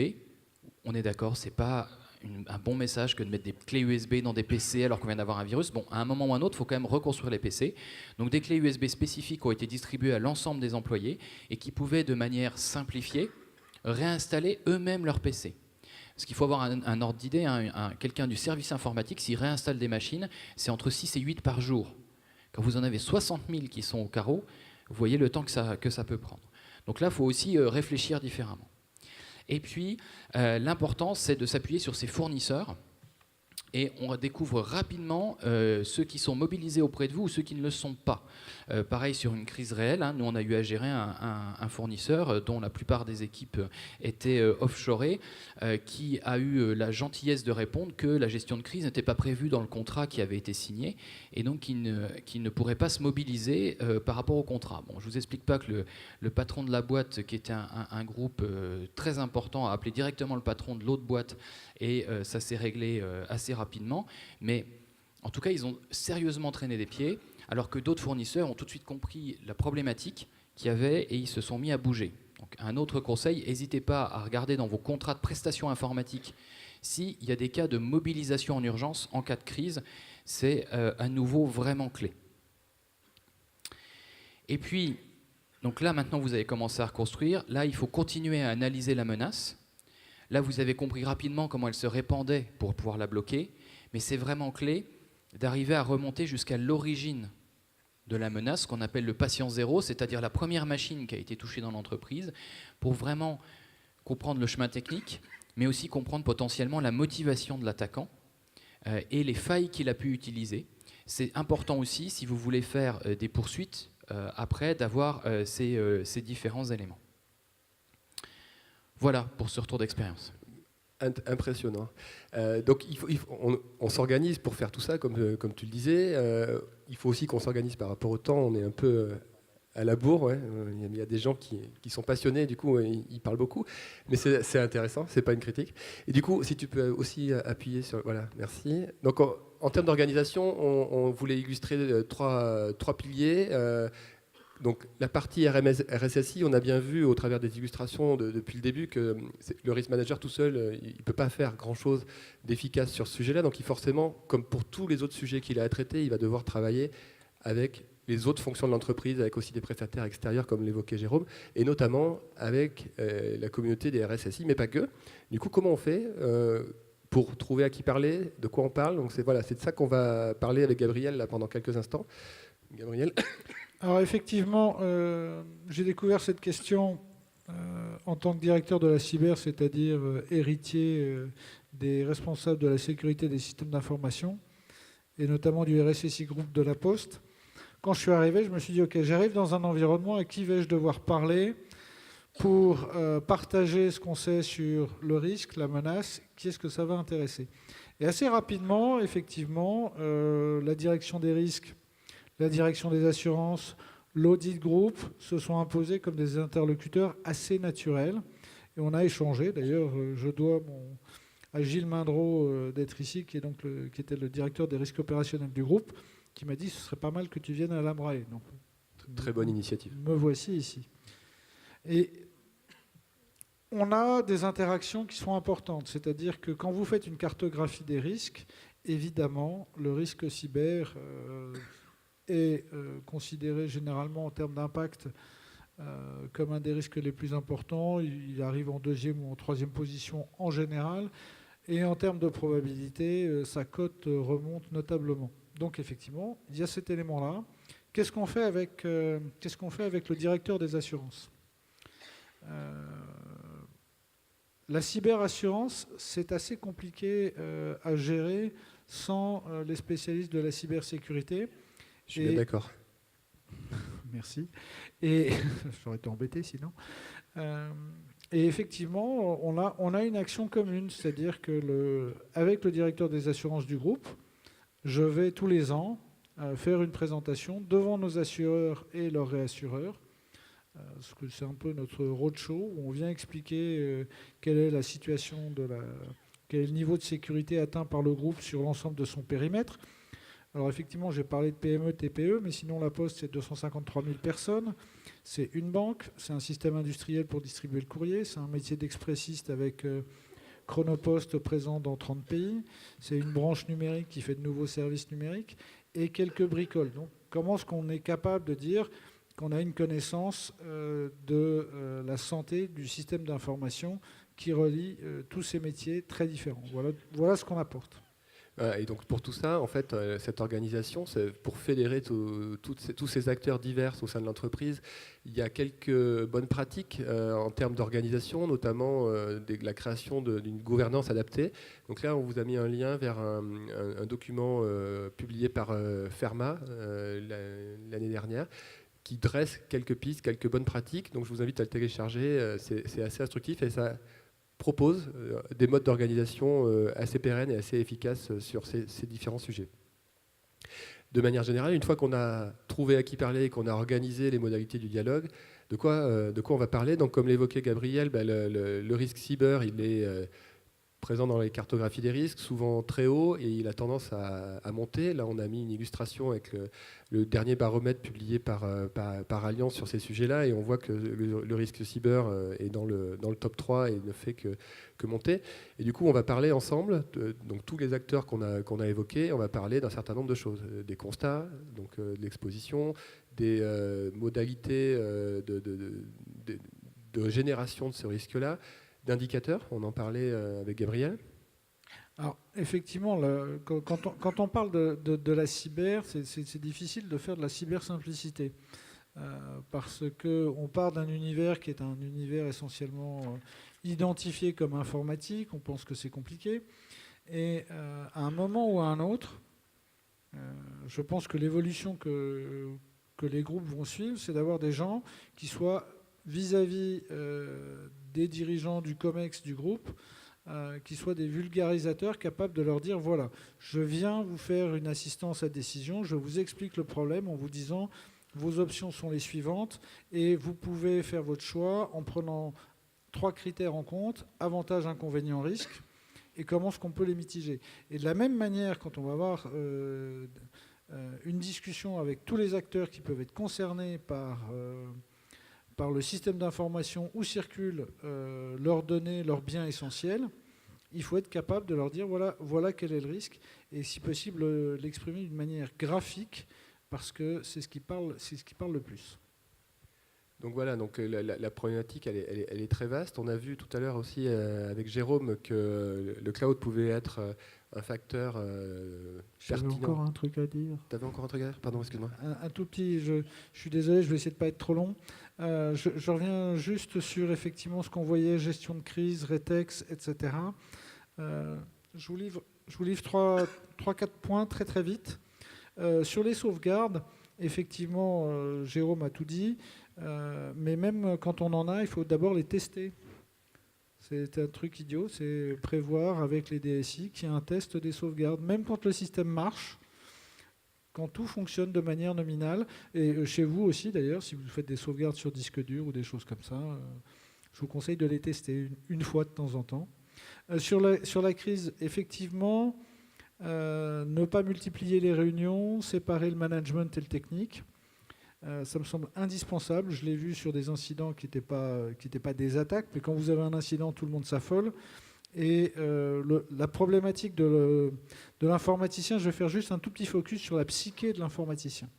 On est d'accord, ce n'est pas un bon message que de mettre des clés USB dans des PC alors qu'on vient d'avoir un virus. Bon, à un moment ou à un autre, il faut quand même reconstruire les PC. Donc des clés USB spécifiques ont été distribuées à l'ensemble des employés et qui pouvaient, de manière simplifiée, réinstaller eux-mêmes leurs PC. Parce qu'il faut avoir un ordre d'idée, quelqu'un du service informatique, s'il réinstalle des machines, c'est entre 6 et 8 par jour. Quand vous en avez 60 000 qui sont au carreau, vous voyez le temps que ça peut prendre. Donc là, il faut aussi réfléchir différemment. Et puis, l'important, c'est de s'appuyer sur ses fournisseurs. Et on découvre rapidement ceux qui sont mobilisés auprès de vous ou ceux qui ne le sont pas. Pareil sur une crise réelle, nous on a eu à gérer un fournisseur dont la plupart des équipes étaient offshorées, qui a eu la gentillesse de répondre que la gestion de crise n'était pas prévue dans le contrat qui avait été signé et donc qui ne pourrait pas se mobiliser par rapport au contrat. Bon, je ne vous explique pas que le patron de la boîte, qui était un groupe très important, a appelé directement le patron de l'autre boîte et ça s'est réglé assez rapidement, mais en tout cas ils ont sérieusement traîné des pieds, alors que d'autres fournisseurs ont tout de suite compris la problématique qu'il y avait et ils se sont mis à bouger. Donc un autre conseil, n'hésitez pas à regarder dans vos contrats de prestations informatiques s'il y a des cas de mobilisation en urgence en cas de crise, c'est à nouveau vraiment clé. Et puis, donc là maintenant vous avez commencé à reconstruire, là il faut continuer à analyser la menace. Là, vous avez compris rapidement comment elle se répandait pour pouvoir la bloquer, mais c'est vraiment clé d'arriver à remonter jusqu'à l'origine de la menace, qu'on appelle le patient zéro, c'est-à-dire la première machine qui a été touchée dans l'entreprise, pour vraiment comprendre le chemin technique, mais aussi comprendre potentiellement la motivation de l'attaquant et les failles qu'il a pu utiliser. C'est important aussi, si vous voulez faire des poursuites après, d'avoir ces différents éléments. Voilà pour ce retour d'expérience. Impressionnant. Donc on s'organise pour faire tout ça, comme tu le disais. Il faut aussi qu'on s'organise par rapport au temps. On est un peu à la bourre. Ouais. Il y a des gens qui sont passionnés, du coup, ils parlent beaucoup. Mais c'est intéressant, c'est pas une critique. Et du coup, si tu peux aussi appuyer sur... Voilà, merci. Donc en termes d'organisation, on voulait illustrer trois piliers. Donc la partie RSSI, on a bien vu au travers des illustrations depuis le début que le risk manager tout seul, il ne peut pas faire grand-chose d'efficace sur ce sujet-là. Donc forcément, comme pour tous les autres sujets qu'il a à traiter, il va devoir travailler avec les autres fonctions de l'entreprise, avec aussi des prestataires extérieurs, comme l'évoquait Jérôme, et notamment avec la communauté des RSSI, mais pas que. Du coup, comment on fait pour trouver à qui parler, de quoi on parle? Donc c'est de ça qu'on va parler avec Gabriel là, pendant quelques instants. Gabriel. Alors effectivement, j'ai découvert cette question en tant que directeur de la cyber, c'est-à-dire héritier des responsables de la sécurité des systèmes d'information, et notamment du RSSI Group de La Poste. Quand je suis arrivé, je me suis dit, OK, j'arrive dans un environnement, à qui vais-je devoir parler pour partager ce qu'on sait sur le risque, la menace, qui est-ce que ça va intéresser? Et assez rapidement, effectivement, la direction des risques, la direction des assurances, l'audit groupe se sont imposés comme des interlocuteurs assez naturels. Et on a échangé. D'ailleurs, je dois à Gilles Mindreau d'être ici, qui était le directeur des risques opérationnels du groupe, qui m'a dit ce serait pas mal que tu viennes à l'Ambrae. Donc, très bonne initiative. Me voici ici. Et on a des interactions qui sont importantes. C'est-à-dire que quand vous faites une cartographie des risques, évidemment, le risque cyber est considéré généralement en termes d'impact comme un des risques les plus importants. Il arrive en deuxième ou en troisième position en général. Et en termes de probabilité, sa cote remonte notablement. Donc effectivement, il y a cet élément-là. Qu'est-ce qu'on fait avec le directeur des assurances? La cyberassurance, c'est assez compliqué à gérer sans les spécialistes de la cybersécurité. Je suis bien d'accord. Merci. Et j'aurais été embêté sinon. Et effectivement, on a une action commune, c'est-à-dire que avec le directeur des assurances du groupe, je vais tous les ans faire une présentation devant nos assureurs et leurs réassureurs. Parce que c'est un peu notre roadshow où on vient expliquer quelle est la situation, quel est le niveau de sécurité atteint par le groupe sur l'ensemble de son périmètre. Alors effectivement, j'ai parlé de PME, TPE, mais sinon La Poste, c'est 253 000 personnes. C'est une banque, c'est un système industriel pour distribuer le courrier, c'est un métier d'expressiste avec Chronopost présent dans 30 pays, c'est une branche numérique qui fait de nouveaux services numériques et quelques bricoles. Donc comment est-ce qu'on est capable de dire qu'on a une connaissance de la santé du système d'information qui relie tous ces métiers très différents? Voilà ce qu'on apporte. Et donc pour tout ça, en fait, cette organisation, c'est pour fédérer tous ces acteurs divers au sein de l'entreprise. Il y a quelques bonnes pratiques en termes d'organisation, notamment la création d'une gouvernance adaptée. Donc là, on vous a mis un lien vers un document publié par Ferma l'année dernière, qui dresse quelques pistes, quelques bonnes pratiques. Donc je vous invite à le télécharger, c'est assez instructif et ça propose des modes d'organisation assez pérennes et assez efficaces sur ces différents sujets. De manière générale, une fois qu'on a trouvé à qui parler et qu'on a organisé les modalités du dialogue, de quoi on va parler? Donc, comme l'évoquait Gabriel, le risque cyber, il est présent dans les cartographies des risques, souvent très haut, et il a tendance à monter. Là, on a mis une illustration avec le dernier baromètre publié par Allianz sur ces sujets-là, et on voit que le risque cyber est dans le top 3 et ne fait que monter. Et du coup, on va parler ensemble, donc tous les acteurs qu'on a évoqués, on va parler d'un certain nombre de choses, des constats, donc de l'exposition, des modalités de génération de ce risque-là, d'indicateurs, on en parlait avec Gabriel. Alors, effectivement, quand on parle de la cyber, c'est difficile de faire de la cybersimplicité. Parce qu'on part d'un univers qui est un univers essentiellement identifié comme informatique, on pense que c'est compliqué. Et à un moment ou à un autre, je pense que l'évolution que les groupes vont suivre, c'est d'avoir des gens qui soient vis-à-vis des dirigeants du COMEX du groupe, qui soient des vulgarisateurs capables de leur dire, voilà, je viens vous faire une assistance à décision, je vous explique le problème en vous disant, vos options sont les suivantes, et vous pouvez faire votre choix en prenant 3 critères en compte, avantages, inconvénients, risques, et comment est-ce qu'on peut les mitiger. Et de la même manière, quand on va avoir une discussion avec tous les acteurs qui peuvent être concernés par le système d'information où circulent leurs données, leurs biens essentiels, il faut être capable de leur dire voilà quel est le risque, et si possible l'exprimer d'une manière graphique parce que c'est ce qui parle le plus. Donc voilà, donc la problématique, elle est très vaste. On a vu tout à l'heure aussi avec Jérôme que le cloud pouvait être un facteur J'avais pertinent. encore un truc à dire. Tu avais encore un truc à dire? Pardon, excuse-moi. Un tout petit, je suis désolé, je vais essayer de ne pas être trop long. Je reviens juste sur effectivement ce qu'on voyait, gestion de crise, Retex, etc. Je vous livre 3-4 points très très vite. Sur les sauvegardes, effectivement, Jérôme a tout dit, mais même quand on en a, il faut d'abord les tester. C'est un truc idiot, c'est prévoir avec les DSI qu'il y ait un test des sauvegardes, même quand le système marche, quand tout fonctionne de manière nominale, et chez vous aussi d'ailleurs, si vous faites des sauvegardes sur disque dur ou des choses comme ça, je vous conseille de les tester une fois de temps en temps. Sur la crise, effectivement, ne pas multiplier les réunions, séparer le management et le technique. Ça me semble indispensable. Je l'ai vu sur des incidents qui n'étaient pas des attaques, mais quand vous avez un incident, tout le monde s'affole. Et la problématique de l'informaticien, je vais faire juste un tout petit focus sur la psyché de l'informaticien.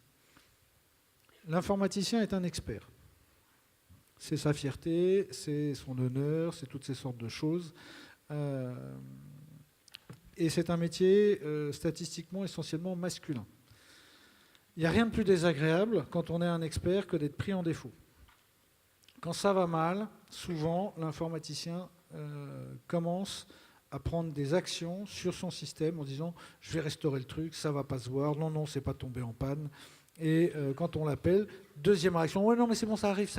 L'informaticien est un expert. C'est sa fierté, c'est son honneur, c'est toutes ces sortes de choses. Et c'est un métier statistiquement essentiellement masculin. Il n'y a rien de plus désagréable quand on est un expert que d'être pris en défaut. Quand ça va mal, souvent l'informaticien commence à prendre des actions sur son système en disant « je vais restaurer le truc, ça ne va pas se voir, non, c'est pas tombé en panne ». Et quand on l'appelle, deuxième réaction « ouais, non, mais c'est bon, ça arrive ».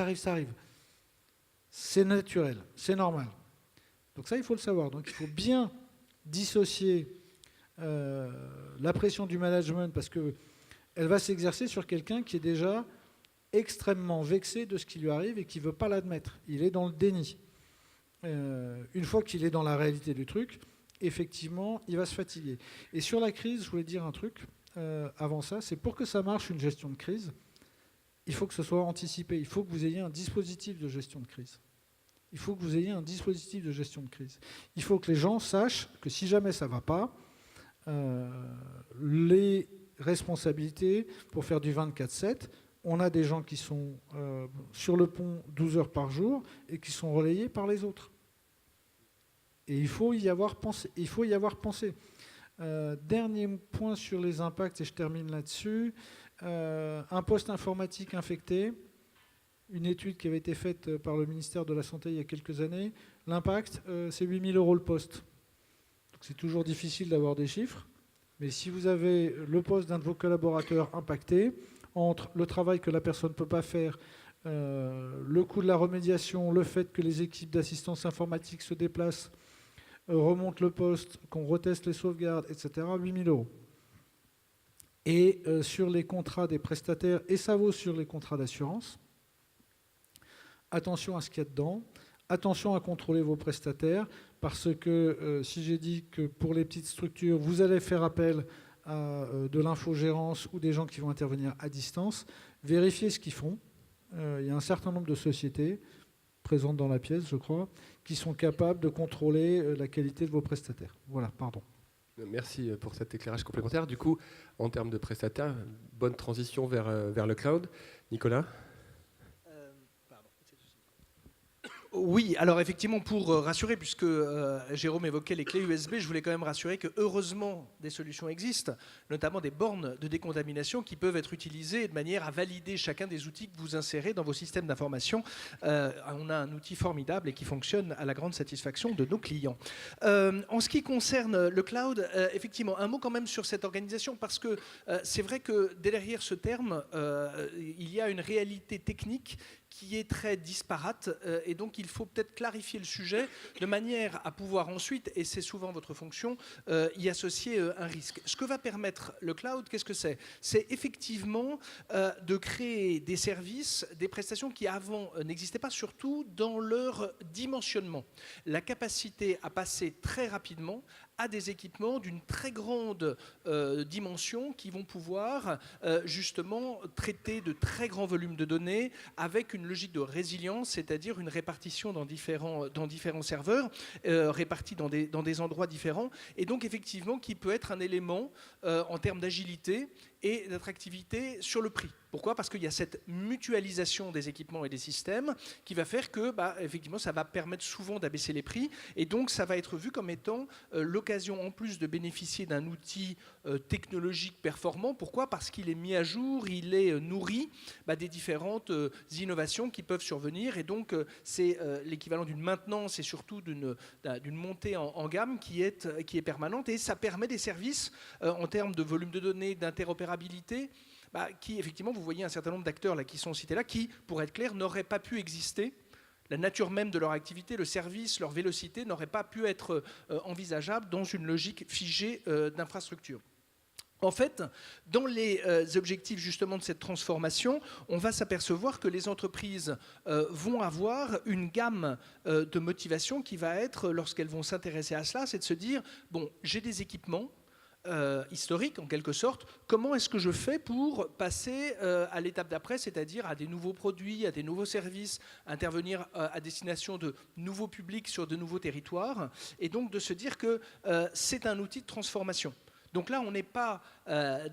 C'est naturel, c'est normal. Donc ça, il faut le savoir. Donc il faut bien dissocier la pression du management parce que elle va s'exercer sur quelqu'un qui est déjà extrêmement vexé de ce qui lui arrive et qui ne veut pas l'admettre. Il est dans le déni. Une fois qu'il est dans la réalité du truc, effectivement, il va se fatiguer. Et sur la crise, je voulais dire un truc avant ça, c'est pour que ça marche une gestion de crise, il faut que ce soit anticipé. Il faut que vous ayez un dispositif de gestion de crise. Il faut que vous ayez un dispositif de gestion de crise. Il faut que les gens sachent que si jamais ça ne va pas, les responsabilités pour faire du 24/7, on a des gens qui sont sur le pont 12 heures par jour et qui sont relayés par les autres. Et il faut y avoir pensé. Dernier point sur les impacts, et je termine là-dessus. Un poste informatique infecté, une étude qui avait été faite par le ministère de la Santé il y a quelques années. L'impact, c'est 8 000 € le poste. Donc c'est toujours difficile d'avoir des chiffres. Mais si vous avez le poste d'un de vos collaborateurs impacté, entre le travail que la personne ne peut pas faire, le coût de la remédiation, le fait que les équipes d'assistance informatique se déplacent, remontent le poste, qu'on reteste les sauvegardes, etc., 8 000 €. Et sur les contrats des prestataires, et ça vaut sur les contrats d'assurance, attention à ce qu'il y a dedans, attention à contrôler vos prestataires, parce que si j'ai dit que pour les petites structures, vous allez faire appel à de l'infogérance ou des gens qui vont intervenir à distance, vérifiez ce qu'ils font. Il y a un certain nombre de sociétés présentes dans la pièce, je crois, qui sont capables de contrôler la qualité de vos prestataires. Voilà, pardon. Merci pour cet éclairage complémentaire. Du coup, en termes de prestataires, bonne transition vers le cloud. Nicolas ? Oui, alors effectivement, pour rassurer, puisque Jérôme évoquait les clés USB, je voulais quand même rassurer que heureusement des solutions existent, notamment des bornes de décontamination qui peuvent être utilisées de manière à valider chacun des outils que vous insérez dans vos systèmes d'information. On a un outil formidable et qui fonctionne à la grande satisfaction de nos clients. En ce qui concerne le cloud, effectivement, un mot quand même sur cette organisation, parce que c'est vrai que derrière ce terme, il y a une réalité technique qui est très disparate et donc il faut peut-être clarifier le sujet de manière à pouvoir ensuite, et c'est souvent votre fonction, y associer un risque. Ce que va permettre le cloud, qu'est-ce que c'est ? C'est effectivement de créer des services, des prestations qui avant n'existaient pas, surtout dans leur dimensionnement. La capacité à passer très rapidement à des équipements d'une très grande dimension qui vont pouvoir justement traiter de très grands volumes de données avec une logique de résilience, c'est-à-dire une répartition dans différents serveurs, répartis dans des endroits différents, et donc effectivement qui peut être un élément en termes d'agilité et d'attractivité sur le prix. Pourquoi ? Parce qu'il y a cette mutualisation des équipements et des systèmes qui va faire que, effectivement, ça va permettre souvent d'abaisser les prix. Et donc, ça va être vu comme étant l'occasion, en plus de bénéficier d'un outil technologique performant. Pourquoi ? Parce qu'il est mis à jour, il est nourri des différentes innovations qui peuvent survenir. Et donc, c'est l'équivalent d'une maintenance et surtout d'une montée en gamme qui est permanente. Et ça permet des services en termes de volume de données, d'interopérabilité, qui, effectivement, vous voyez un certain nombre d'acteurs là, qui sont cités là, qui, pour être clair, n'auraient pas pu exister. La nature même de leur activité, le service, leur vélocité n'aurait pas pu être envisageable dans une logique figée d'infrastructure. En fait, dans les objectifs justement de cette transformation, on va s'apercevoir que les entreprises vont avoir une gamme de motivation qui va être, lorsqu'elles vont s'intéresser à cela, c'est de se dire, bon, j'ai des équipements, historique en quelque sorte, comment est-ce que je fais pour passer à l'étape d'après, c'est-à-dire à des nouveaux produits, à des nouveaux services, intervenir à destination de nouveaux publics sur de nouveaux territoires, et donc de se dire que c'est un outil de transformation. Donc là, on n'est pas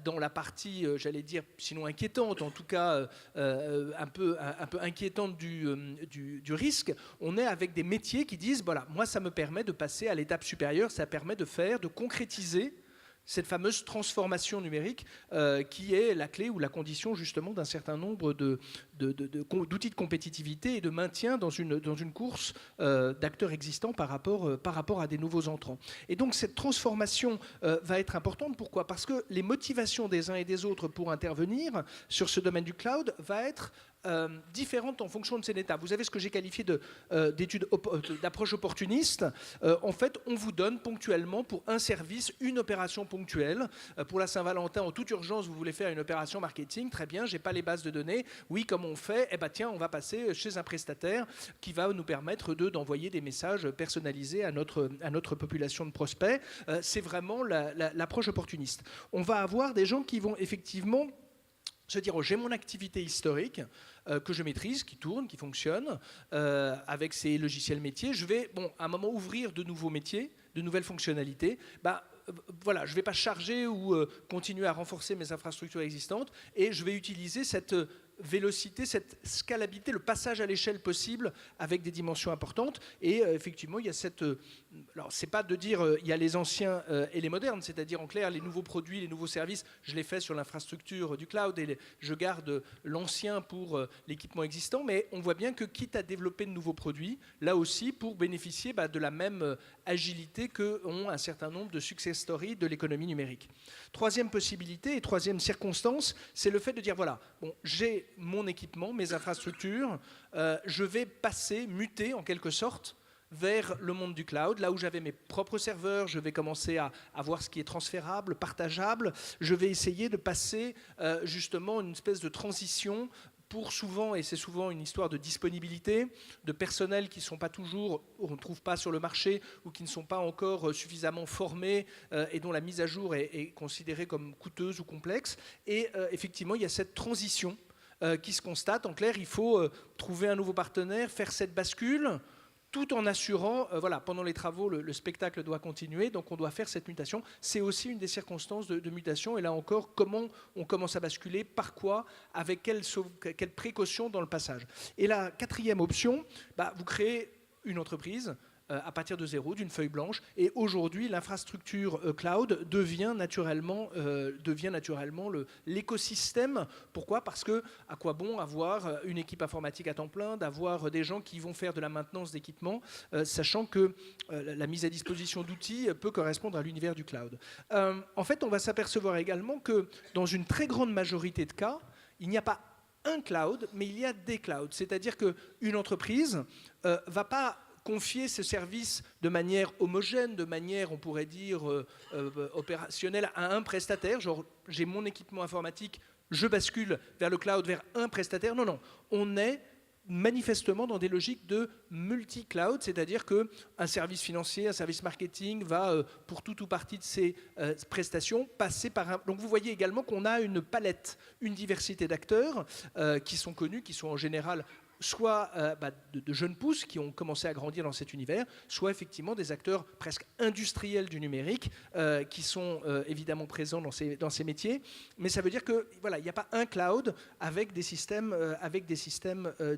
dans la partie, j'allais dire, sinon inquiétante, en tout cas un peu inquiétante du risque. On est avec des métiers qui disent, voilà, moi ça me permet de passer à l'étape supérieure, ça permet de concrétiser cette fameuse transformation numérique qui est la clé ou la condition justement d'un certain nombre d'outils de compétitivité et de maintien dans une course d'acteurs existants par rapport à des nouveaux entrants. Et donc cette transformation va être importante. Pourquoi ? Parce que les motivations des uns et des autres pour intervenir sur ce domaine du cloud va être différentes en fonction de ces étapes. Vous avez ce que j'ai qualifié d'approche opportuniste. En fait, on vous donne ponctuellement pour un service une opération ponctuelle. Pour la Saint-Valentin, en toute urgence, vous voulez faire une opération marketing. Très bien, j'ai pas les bases de données. Oui, comment on fait ? Eh ben tiens, on va passer chez un prestataire qui va nous permettre d'envoyer des messages personnalisés à notre population de prospects. C'est vraiment l'approche opportuniste. On va avoir des gens qui vont effectivement se dire, j'ai mon activité historique que je maîtrise, qui tourne, qui fonctionne, avec ces logiciels métiers. Je vais, à un moment, ouvrir de nouveaux métiers, de nouvelles fonctionnalités. Voilà, je ne vais pas charger ou continuer à renforcer mes infrastructures existantes et je vais utiliser cette vélocité, cette scalabilité, le passage à l'échelle possible avec des dimensions importantes. Et effectivement, il y a cette... alors, c'est pas de dire il y a les anciens et les modernes, c'est-à-dire en clair, les nouveaux produits, les nouveaux services, je les fais sur l'infrastructure du cloud et je garde l'ancien pour l'équipement existant, mais on voit bien que quitte à développer de nouveaux produits, là aussi, pour bénéficier de la même agilité qu'ont un certain nombre de success stories de l'économie numérique. Troisième possibilité et troisième circonstance, c'est le fait de dire, voilà, j'ai mon équipement, mes infrastructures, je vais muter en quelque sorte vers le monde du cloud, là où j'avais mes propres serveurs, je vais commencer à voir ce qui est transférable, partageable, je vais essayer de passer justement une espèce de transition pour souvent, et c'est souvent une histoire de disponibilité, de personnel qui ne sont pas toujours, on ne trouve pas sur le marché, ou qui ne sont pas encore suffisamment formés, et dont la mise à jour est considérée comme coûteuse ou complexe. Et effectivement, il y a cette transition qui se constate. En clair, il faut trouver un nouveau partenaire, faire cette bascule, tout en assurant, pendant les travaux, le spectacle doit continuer, donc on doit faire cette mutation. C'est aussi une des circonstances de mutation, et là encore, comment on commence à basculer, par quoi, avec quelle précaution dans le passage. Et la quatrième option, vous créez une entreprise à partir de zéro, d'une feuille blanche, et aujourd'hui, l'infrastructure cloud devient naturellement l'écosystème. Pourquoi ? Parce que, à quoi bon avoir une équipe informatique à temps plein, d'avoir des gens qui vont faire de la maintenance d'équipements, sachant que la mise à disposition d'outils peut correspondre à l'univers du cloud. En fait, on va s'apercevoir également que, dans une très grande majorité de cas, il n'y a pas un cloud, mais il y a des clouds. C'est-à-dire qu'une entreprise va pas confier ce service de manière homogène, de manière, on pourrait dire, opérationnelle à un prestataire. Genre, j'ai mon équipement informatique, je bascule vers le cloud, vers un prestataire. Non, on est manifestement dans des logiques de multi-cloud, c'est-à-dire qu'un service financier, un service marketing va, pour tout ou partie de ses prestations, passer par un... Donc vous voyez également qu'on a une palette, une diversité d'acteurs qui sont connus, qui sont en général soit de jeunes pousses qui ont commencé à grandir dans cet univers, soit effectivement des acteurs presque industriels du numérique qui sont évidemment présents dans ces métiers. Mais ça veut dire que voilà, il n'y a pas un cloud avec des systèmes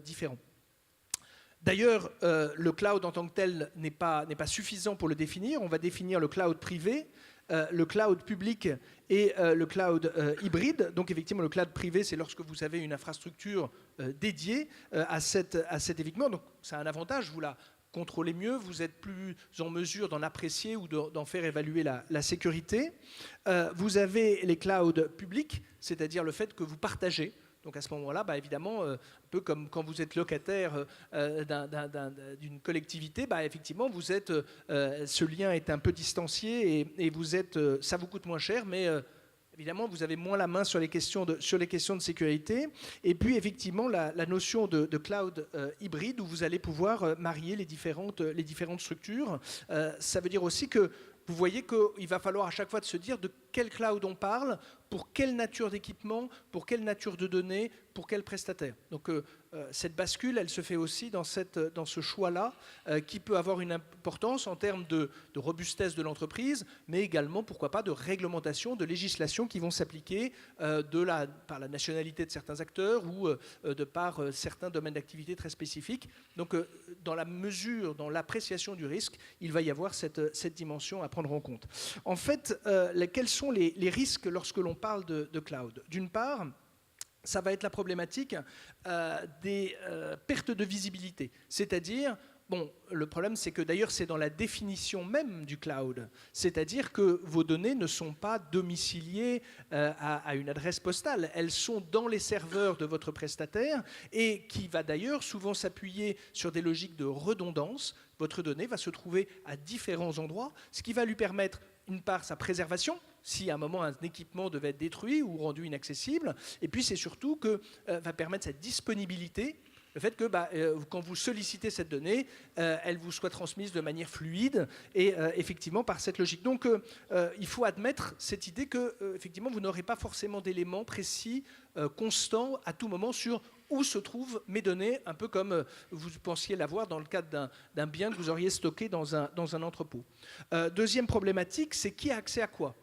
différents. D'ailleurs, le cloud en tant que tel n'est pas suffisant pour le définir. On va définir le cloud privé, le cloud public et le cloud hybride. Donc effectivement, le cloud privé, c'est lorsque vous avez une infrastructure dédiée à cet équipement. Donc ça a un avantage, vous la contrôlez mieux, vous êtes plus en mesure d'en apprécier ou d'en faire évaluer la sécurité. Vous avez les clouds publics, c'est-à-dire le fait que vous partagez. Donc à ce moment-là, évidemment, un peu comme quand vous êtes locataire d'une collectivité, effectivement, vous êtes, ce lien est un peu distancié et vous êtes, ça vous coûte moins cher, mais évidemment, vous avez moins la main sur les questions de sécurité. Et puis, effectivement, la notion de cloud hybride où vous allez pouvoir marier les différentes structures. Ça veut dire aussi que vous voyez qu'il va falloir à chaque fois de se dire de quel cloud on parle, pour quelle nature d'équipement, pour quelle nature de données, pour quel prestataire. Donc cette bascule, elle se fait aussi dans ce choix-là, qui peut avoir une importance en termes de robustesse de l'entreprise, mais également, pourquoi pas, de réglementation, de législation qui vont s'appliquer par la nationalité de certains acteurs ou de par certains domaines d'activité très spécifiques. Donc dans la mesure, dans l'appréciation du risque, il va y avoir cette dimension à prendre en compte. En fait, quels sont les risques lorsque l'on parle de cloud? D'une part, ça va être la problématique des pertes de visibilité. C'est-à-dire, le problème, c'est que d'ailleurs, c'est dans la définition même du cloud. C'est-à-dire que vos données ne sont pas domiciliées à une adresse postale. Elles sont dans les serveurs de votre prestataire et qui va d'ailleurs souvent s'appuyer sur des logiques de redondance. Votre donnée va se trouver à différents endroits, ce qui va lui permettre, d'une part, sa préservation, si à un moment un équipement devait être détruit ou rendu inaccessible, et puis c'est surtout que va permettre cette disponibilité, le fait que quand vous sollicitez cette donnée, elle vous soit transmise de manière fluide et effectivement par cette logique. Donc il faut admettre cette idée que effectivement vous n'aurez pas forcément d'éléments précis, constants à tout moment sur où se trouvent mes données, un peu comme vous pensiez l'avoir dans le cadre d'un bien que vous auriez stocké dans un entrepôt. Deuxième problématique, c'est qui a accès à quoi?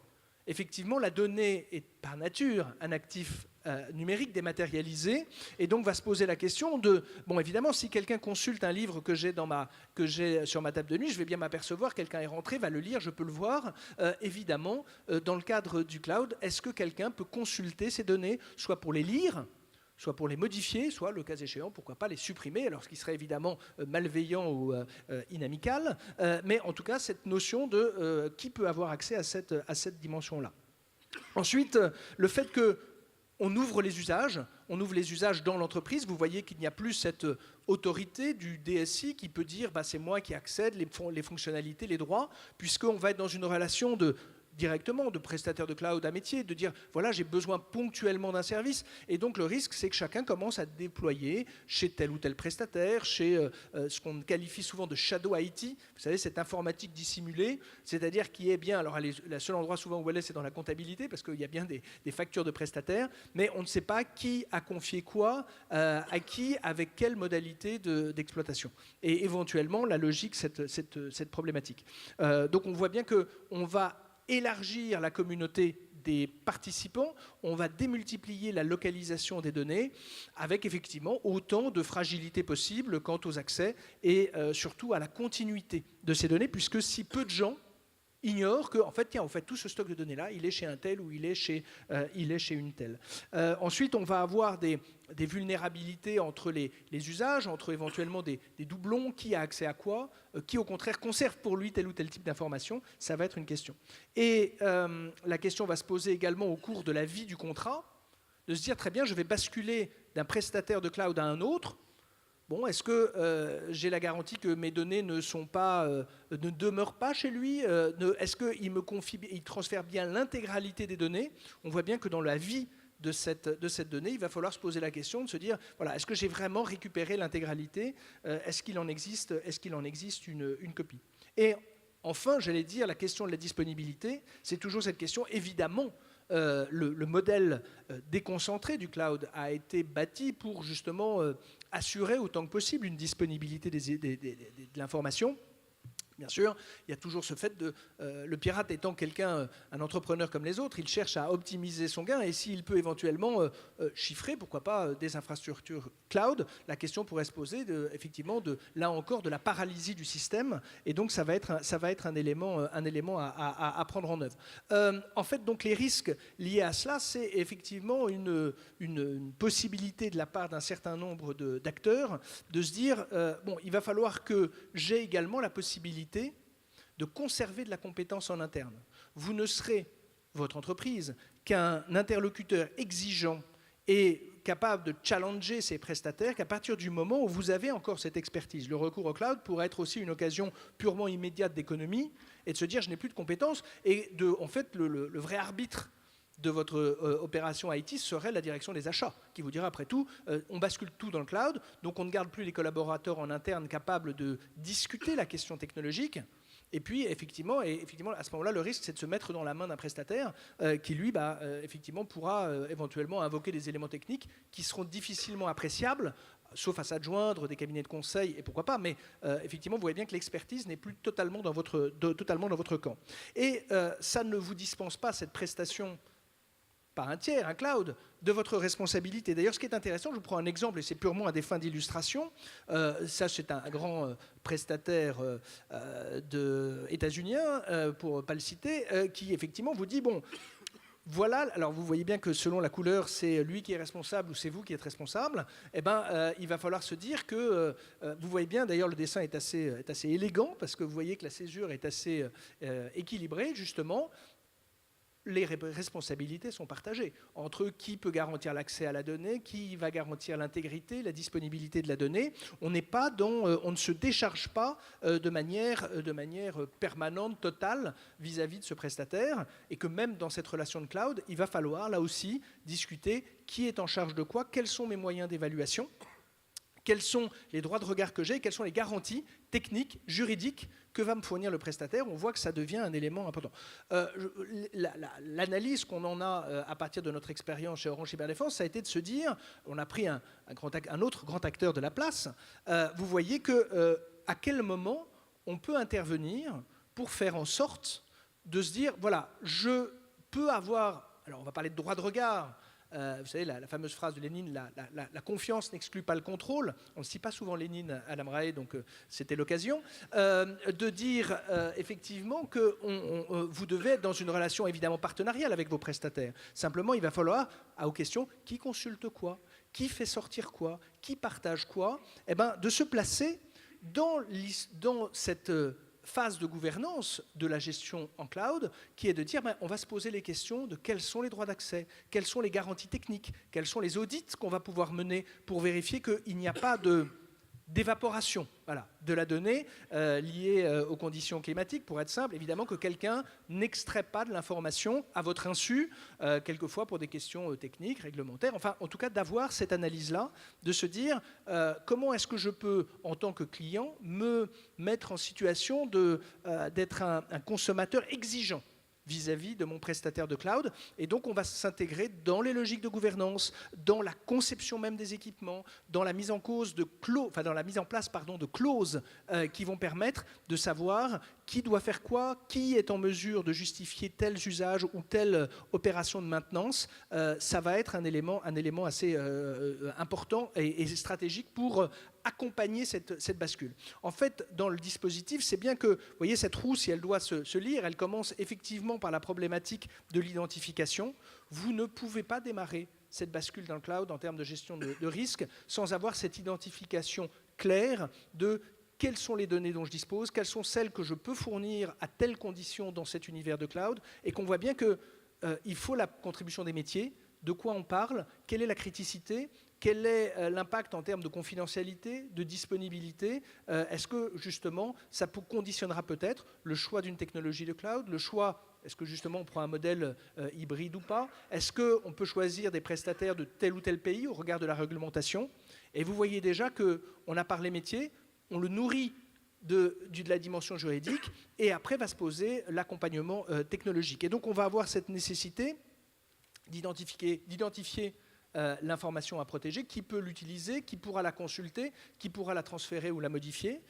Effectivement, la donnée est par nature un actif numérique dématérialisé, et donc va se poser la question de, évidemment, si quelqu'un consulte un livre que j'ai sur ma table de nuit, je vais bien m'apercevoir, quelqu'un est rentré, va le lire, je peux le voir. Évidemment, dans le cadre du cloud, est-ce que quelqu'un peut consulter ces données, soit pour les lire, soit pour les modifier, soit, le cas échéant, pourquoi pas les supprimer, alors ce qui serait évidemment malveillant ou inamical, mais en tout cas, cette notion de qui peut avoir accès à cette dimension-là. Ensuite, le fait qu'on ouvre les usages, dans l'entreprise. Vous voyez qu'il n'y a plus cette autorité du DSI qui peut dire c'est moi qui accède, les fonctionnalités, les droits, puisqu'on va être dans une relation directement de prestataire de cloud à métier, de dire voilà, j'ai besoin ponctuellement d'un service, et donc le risque c'est que chacun commence à déployer chez tel ou tel prestataire, chez ce qu'on qualifie souvent de shadow IT, vous savez, cette informatique dissimulée, c'est-à-dire qui est bien, alors le seul endroit souvent où elle est, c'est dans la comptabilité, parce qu'il y a bien des factures de prestataires, mais on ne sait pas qui a confié quoi, à qui, avec quelle modalité d'exploitation, et éventuellement la logique, cette problématique. Donc on voit bien qu'on va élargir la communauté des participants, on va démultiplier la localisation des données avec effectivement autant de fragilité possible quant aux accès et surtout à la continuité de ces données, puisque si peu de gens ignorent que, en fait, tout ce stock de données-là, il est chez un tel ou il est chez une telle. Ensuite, on va avoir des vulnérabilités entre les usages, entre éventuellement des doublons, qui a accès à quoi, qui au contraire conserve pour lui tel ou tel type d'information, ça va être une question. Et la question va se poser également au cours de la vie du contrat, de se dire très bien, je vais basculer d'un prestataire de cloud à un autre. Est-ce que j'ai la garantie que mes données ne demeurent pas chez lui? Est-ce qu'il transfère bien l'intégralité des données? On voit bien que dans la vie de cette donnée, il va falloir se poser la question de se dire, voilà, est-ce que j'ai vraiment récupéré l'intégralité? Est-ce qu'il en existe une copie? Et enfin, j'allais dire, la question de la disponibilité, c'est toujours cette question, évidemment, le modèle déconcentré du cloud a été bâti pour justement assurer autant que possible une disponibilité de l'information. Bien sûr, il y a toujours ce fait de... le pirate étant quelqu'un, un entrepreneur comme les autres, il cherche à optimiser son gain et s'il peut éventuellement chiffrer, pourquoi pas, des infrastructures cloud, la question pourrait se poser effectivement là encore de la paralysie du système et donc ça va être un élément à prendre en œuvre. En fait, donc les risques liés à cela, c'est effectivement une possibilité de la part d'un certain nombre d'acteurs de se dire, bon, il va falloir que j'ai également la possibilité de conserver de la compétence en interne. Vous ne serez, votre entreprise, qu'un interlocuteur exigeant et capable de challenger ses prestataires qu'à partir du moment où vous avez encore cette expertise. Le recours au cloud pourrait être aussi une occasion purement immédiate d'économie et de se dire je n'ai plus de compétences et en fait le vrai arbitre de votre opération IT serait la direction des achats, qui vous dira après tout, on bascule tout dans le cloud, donc on ne garde plus les collaborateurs en interne capables de discuter la question technologique. Et puis, effectivement, à ce moment-là, le risque, c'est de se mettre dans la main d'un prestataire qui, lui, effectivement, pourra éventuellement invoquer des éléments techniques qui seront difficilement appréciables, sauf à s'adjoindre des cabinets de conseil, et pourquoi pas, mais effectivement, vous voyez bien que l'expertise n'est plus totalement dans votre camp. Et ça ne vous dispense pas, cette prestation par un tiers, un cloud, de votre responsabilité. D'ailleurs, ce qui est intéressant, je vous prends un exemple, et c'est purement à des fins d'illustration. Ça, c'est un grand prestataire états-unien, pour ne pas le citer, qui effectivement vous dit, bon, voilà, alors vous voyez bien que selon la couleur, c'est lui qui est responsable ou c'est vous qui êtes responsable. Eh ben, il va falloir se dire que, vous voyez bien, d'ailleurs le dessin est assez élégant, parce que vous voyez que la césure est assez équilibrée, justement. Les responsabilités sont partagées entre qui peut garantir l'accès à la donnée, qui va garantir l'intégrité, la disponibilité de la donnée. On ne se décharge pas de manière permanente, totale, vis-à-vis de ce prestataire, et que même dans cette relation de cloud, il va falloir là aussi discuter qui est en charge de quoi, quels sont mes moyens d'évaluation, quels sont les droits de regard que j'ai, quelles sont les garanties techniques, juridiques que va me fournir le prestataire. On voit que ça devient un élément important. L'analyse qu'on en a à partir de notre expérience chez Orange Cyberdéfense, ça a été de se dire, on a pris un autre grand acteur de la place, vous voyez à quel moment on peut intervenir pour faire en sorte de se dire, voilà, je peux avoir, alors on va parler de droit de regard, vous savez, la fameuse phrase de Lénine, la confiance n'exclut pas le contrôle. On ne cite pas souvent Lénine à l'Amrae, donc c'était l'occasion de dire effectivement que vous devez être dans une relation évidemment partenariale avec vos prestataires. Simplement, il va falloir, aux questions, qui consulte quoi, qui fait sortir quoi, qui partage quoi, eh ben, de se placer dans cette phase de gouvernance de la gestion en cloud, qui est de dire on va se poser les questions de quels sont les droits d'accès, quelles sont les garanties techniques, quels sont les audits qu'on va pouvoir mener pour vérifier qu'il n'y a pas d'évaporation de la donnée liée aux conditions climatiques, pour être simple, évidemment que quelqu'un n'extrait pas de l'information à votre insu, quelquefois pour des questions techniques, réglementaires, enfin en tout cas d'avoir cette analyse-là, de se dire comment est-ce que je peux, en tant que client, me mettre en situation d'être un consommateur exigeant vis-à-vis de mon prestataire de cloud. Et donc, on va s'intégrer dans les logiques de gouvernance, dans la conception même des équipements, dans la mise en place de clauses qui vont permettre de savoir qui doit faire quoi, qui est en mesure de justifier tels usages ou telle opération de maintenance. Ça va être un élément assez important et stratégique pour accompagner cette bascule. En fait, dans le dispositif, c'est bien que, vous voyez, cette roue, si elle doit se lire, elle commence effectivement par la problématique de l'identification. Vous ne pouvez pas démarrer cette bascule dans le cloud en termes de gestion de risque sans avoir cette identification claire de quelles sont les données dont je dispose, quelles sont celles que je peux fournir à telles conditions dans cet univers de cloud, et qu'on voit bien qu'il faut la contribution des métiers, de quoi on parle, quelle est la criticité, quel est l'impact en termes de confidentialité, de disponibilité. Est-ce que justement ça conditionnera peut-être le choix d'une technologie de cloud, le choix, est-ce que justement on prend un modèle hybride ou pas, est-ce qu'on peut choisir des prestataires de tel ou tel pays au regard de la réglementation. Et vous voyez déjà qu'on a parlé métier, on le nourrit de la dimension juridique, et après va se poser l'accompagnement technologique. Et donc on va avoir cette nécessité d'identifier l'information à protéger, qui peut l'utiliser, qui pourra la consulter, qui pourra la transférer ou la modifier.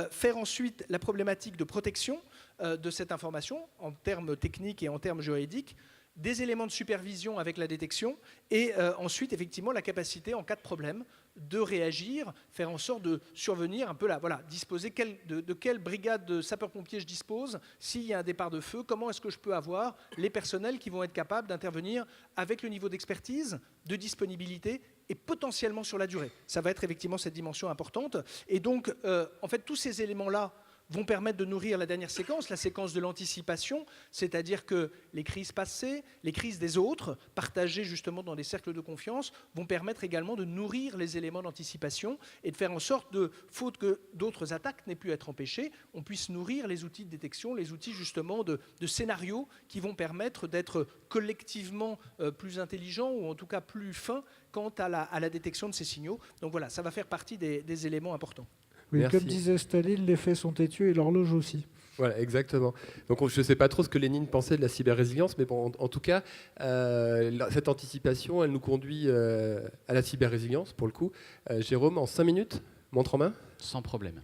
Faire ensuite la problématique de protection de cette information en termes techniques et en termes juridiques, des éléments de supervision avec la détection et ensuite effectivement la capacité en cas de problème de réagir, faire en sorte de survenir un peu là, voilà, disposer de quelle brigade de sapeurs-pompiers je dispose s'il y a un départ de feu, comment est-ce que je peux avoir les personnels qui vont être capables d'intervenir avec le niveau d'expertise, de disponibilité et potentiellement sur la durée. Ça va être effectivement cette dimension importante et donc en fait tous ces éléments-là vont permettre de nourrir la dernière séquence, la séquence de l'anticipation, c'est-à-dire que les crises passées, les crises des autres, partagées justement dans des cercles de confiance, vont permettre également de nourrir les éléments d'anticipation et de faire en sorte, faute que d'autres attaques n'aient pu être empêchées, on puisse nourrir les outils de détection, les outils justement de scénarios qui vont permettre d'être collectivement plus intelligents ou en tout cas plus fins quant à la détection de ces signaux. Donc voilà, ça va faire partie des éléments importants. Oui, Merci. comme disait Staline, les faits sont têtus et l'horloge aussi. Voilà, exactement. Donc je ne sais pas trop ce que Lénine pensait de la cyber-résilience, mais bon, en tout cas, cette anticipation, elle nous conduit à la cyber-résilience, pour le coup. Jérôme, en 5 minutes, montre en main. Sans problème.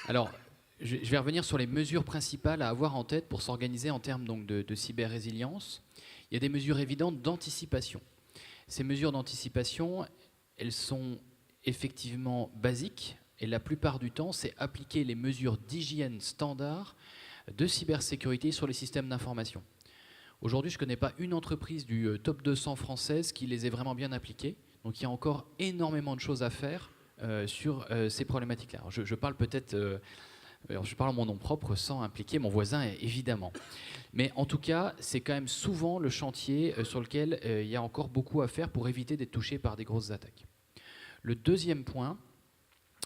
Alors, je vais revenir sur les mesures principales à avoir en tête pour s'organiser en termes donc, de cyber-résilience. Il y a des mesures évidentes d'anticipation. Ces mesures d'anticipation, elles sont effectivement basique et la plupart du temps, c'est appliquer les mesures d'hygiène standard de cybersécurité sur les systèmes d'information. Aujourd'hui, je ne connais pas une entreprise du top 200 française qui les ait vraiment bien appliquées. Donc il y a encore énormément de choses à faire sur ces problématiques-là. Je parle peut-être, je parle en mon nom propre sans impliquer mon voisin évidemment. Mais en tout cas, c'est quand même souvent le chantier sur lequel il y a encore beaucoup à faire pour éviter d'être touché par des grosses attaques. Le deuxième point,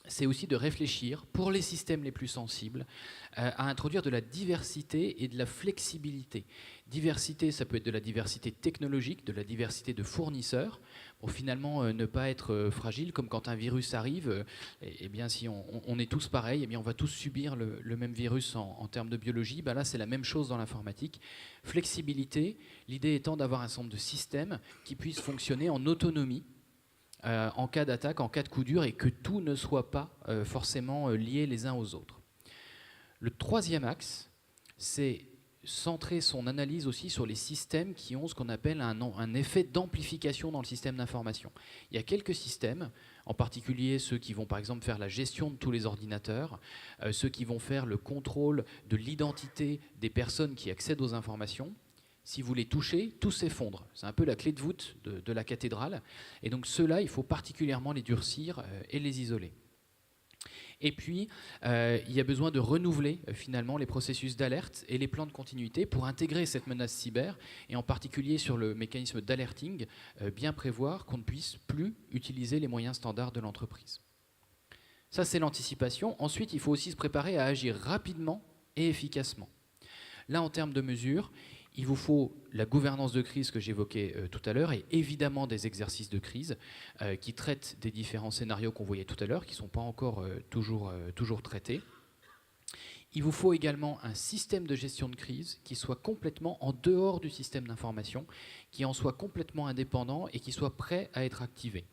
c'est aussi de réfléchir, pour les systèmes les plus sensibles, à introduire de la diversité et de la flexibilité. Diversité, ça peut être de la diversité technologique, de la diversité de fournisseurs, pour finalement ne pas être fragile, comme quand un virus arrive, eh bien si on est tous pareils, eh bien on va tous subir le même virus en termes de biologie. Ben là, c'est la même chose dans l'informatique. Flexibilité, l'idée étant d'avoir un certain nombre de systèmes qui puissent fonctionner en autonomie, en cas d'attaque, en cas de coup dur, et que tout ne soit pas forcément lié les uns aux autres. Le troisième axe, c'est centrer son analyse aussi sur les systèmes qui ont ce qu'on appelle un effet d'amplification dans le système d'information. Il y a quelques systèmes, en particulier ceux qui vont par exemple faire la gestion de tous les ordinateurs, ceux qui vont faire le contrôle de l'identité des personnes qui accèdent aux informations. Si vous les touchez, tout s'effondre. C'est un peu la clé de voûte de la cathédrale. Et donc ceux-là, il faut particulièrement les durcir et les isoler. Et puis, il y a besoin de renouveler finalement les processus d'alerte et les plans de continuité pour intégrer cette menace cyber, et en particulier sur le mécanisme d'alerting, bien prévoir qu'on ne puisse plus utiliser les moyens standards de l'entreprise. Ça, c'est l'anticipation. Ensuite, il faut aussi se préparer à agir rapidement et efficacement. Là, en termes de mesures, il vous faut la gouvernance de crise que j'évoquais tout à l'heure et évidemment des exercices de crise qui traitent des différents scénarios qu'on voyait tout à l'heure, qui ne sont pas encore toujours traités. Il vous faut également un système de gestion de crise qui soit complètement en dehors du système d'information, qui en soit complètement indépendant et qui soit prêt à être activé.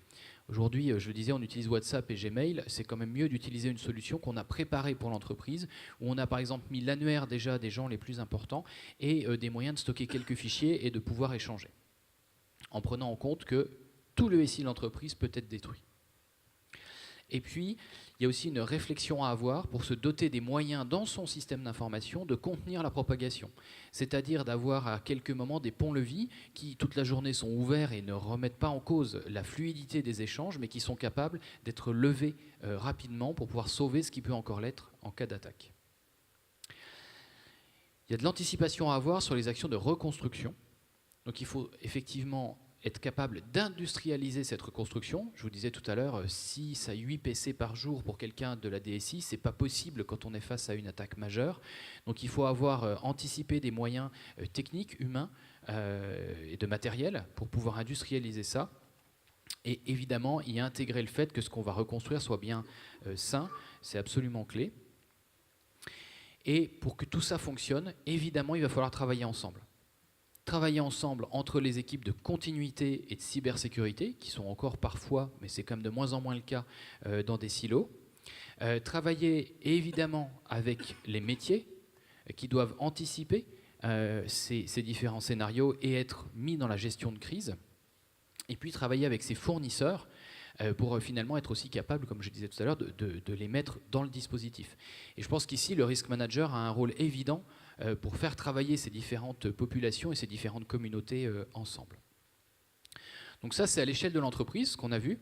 Aujourd'hui, je le disais, on utilise WhatsApp et Gmail. C'est quand même mieux d'utiliser une solution qu'on a préparée pour l'entreprise, où on a par exemple mis l'annuaire déjà des gens les plus importants et des moyens de stocker quelques fichiers et de pouvoir échanger, en prenant en compte que tout le SI de l'entreprise peut être détruit. Et puis, il y a aussi une réflexion à avoir pour se doter des moyens dans son système d'information de contenir la propagation. C'est-à-dire d'avoir à quelques moments des ponts-levis qui, toute la journée, sont ouverts et ne remettent pas en cause la fluidité des échanges, mais qui sont capables d'être levés rapidement pour pouvoir sauver ce qui peut encore l'être en cas d'attaque. Il y a de l'anticipation à avoir sur les actions de reconstruction. Donc il faut effectivement être capable d'industrialiser cette reconstruction. Je vous disais tout à l'heure, 6 à 8 PC par jour pour quelqu'un de la DSI, ce n'est pas possible quand on est face à une attaque majeure. Donc il faut avoir anticipé des moyens techniques, humains et de matériel pour pouvoir industrialiser ça. Et évidemment, y intégrer le fait que ce qu'on va reconstruire soit bien sain, c'est absolument clé. Et pour que tout ça fonctionne, évidemment, il va falloir travailler ensemble. travailler ensemble entre les équipes de continuité et de cybersécurité, qui sont encore parfois, mais c'est quand même de moins en moins le cas, dans des silos. Travailler évidemment avec les métiers qui doivent anticiper ces différents scénarios et être mis dans la gestion de crise. Et puis travailler avec ses fournisseurs pour finalement être aussi capable, comme je disais tout à l'heure, de les mettre dans le dispositif. Et je pense qu'ici, le risk manager a un rôle évident pour faire travailler ces différentes populations et ces différentes communautés ensemble. Donc ça, c'est à l'échelle de l'entreprise qu'on a vu.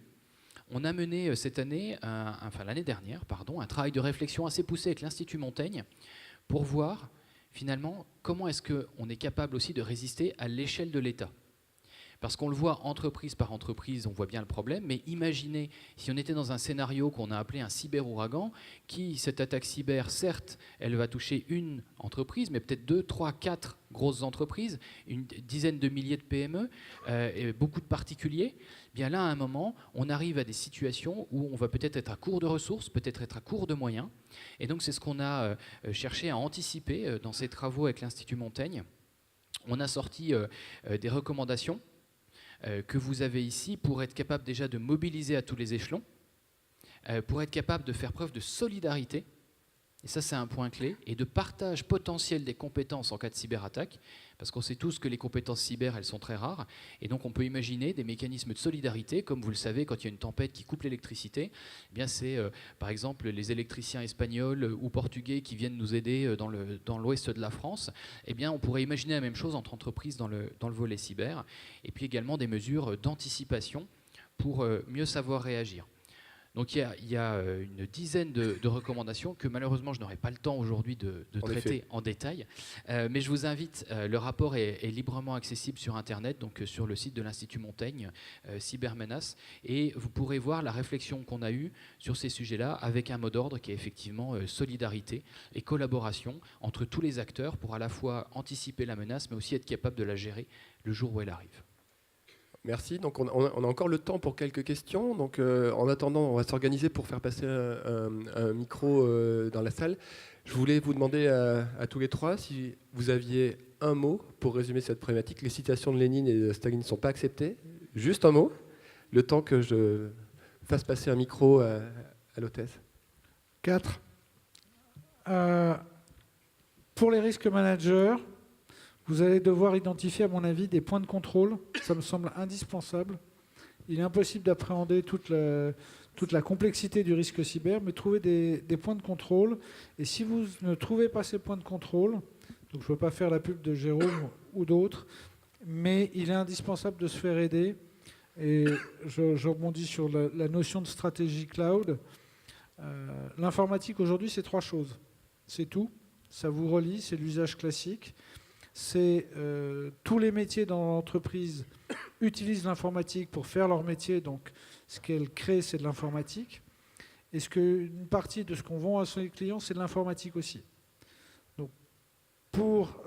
On a mené cette année, l'année dernière, un travail de réflexion assez poussé avec l'Institut Montaigne pour voir finalement comment est-ce qu'on est capable aussi de résister à l'échelle de l'État. Parce qu'on le voit entreprise par entreprise, on voit bien le problème, mais imaginez si on était dans un scénario qu'on a appelé un cyber-ouragan, cette attaque cyber, certes, elle va toucher une entreprise, mais peut-être 2, 3, 4 grosses entreprises, une dizaine de milliers de PME, et beaucoup de particuliers. Bien là, à un moment, on arrive à des situations où on va peut-être être à court de ressources, peut-être être à court de moyens. Et donc c'est ce qu'on a cherché à anticiper dans ces travaux avec l'Institut Montaigne. On a sorti des recommandations que vous avez ici pour être capable déjà de mobiliser à tous les échelons, pour être capable de faire preuve de solidarité, et ça c'est un point clé, et de partage potentiel des compétences en cas de cyberattaque, parce qu'on sait tous que les compétences cyber, elles sont très rares, et donc on peut imaginer des mécanismes de solidarité, comme vous le savez, quand il y a une tempête qui coupe l'électricité, eh bien c'est par exemple les électriciens espagnols ou portugais qui viennent nous aider dans l'ouest de la France, eh bien on pourrait imaginer la même chose entre entreprises dans le volet cyber, et puis également des mesures d'anticipation pour mieux savoir réagir. Donc il y a une dizaine de recommandations que malheureusement je n'aurai pas le temps aujourd'hui de traiter en détail. Mais je vous invite, le rapport est librement accessible sur Internet, donc sur le site de l'Institut Montaigne, Cybermenaces, et vous pourrez voir la réflexion qu'on a eue sur ces sujets-là avec un mot d'ordre qui est effectivement solidarité et collaboration entre tous les acteurs pour à la fois anticiper la menace, mais aussi être capable de la gérer le jour où elle arrive. Merci. Donc on a encore le temps pour quelques questions. Donc en attendant, on va s'organiser pour faire passer un micro dans la salle. Je voulais vous demander à tous les trois si vous aviez un mot pour résumer cette problématique. Les citations de Lénine et de Staline ne sont pas acceptées. Juste un mot. Le temps que je fasse passer un micro à l'hôtesse. 4. Pour les risques managers, vous allez devoir identifier, à mon avis, des points de contrôle. Ça me semble indispensable. Il est impossible d'appréhender toute la complexité du risque cyber, mais trouver des points de contrôle. Et si vous ne trouvez pas ces points de contrôle, donc je ne veux pas faire la pub de Jérôme ou d'autres, mais il est indispensable de se faire aider. Et je rebondis sur la notion de stratégie cloud. L'informatique, aujourd'hui, c'est 3 choses. C'est tout. Ça vous relie, c'est l'usage classique. C'est tous les métiers dans l'entreprise utilisent l'informatique pour faire leur métier, donc ce qu'elle crée, c'est de l'informatique. Et une partie de ce qu'on vend à ses clients, c'est de l'informatique aussi. Donc, pour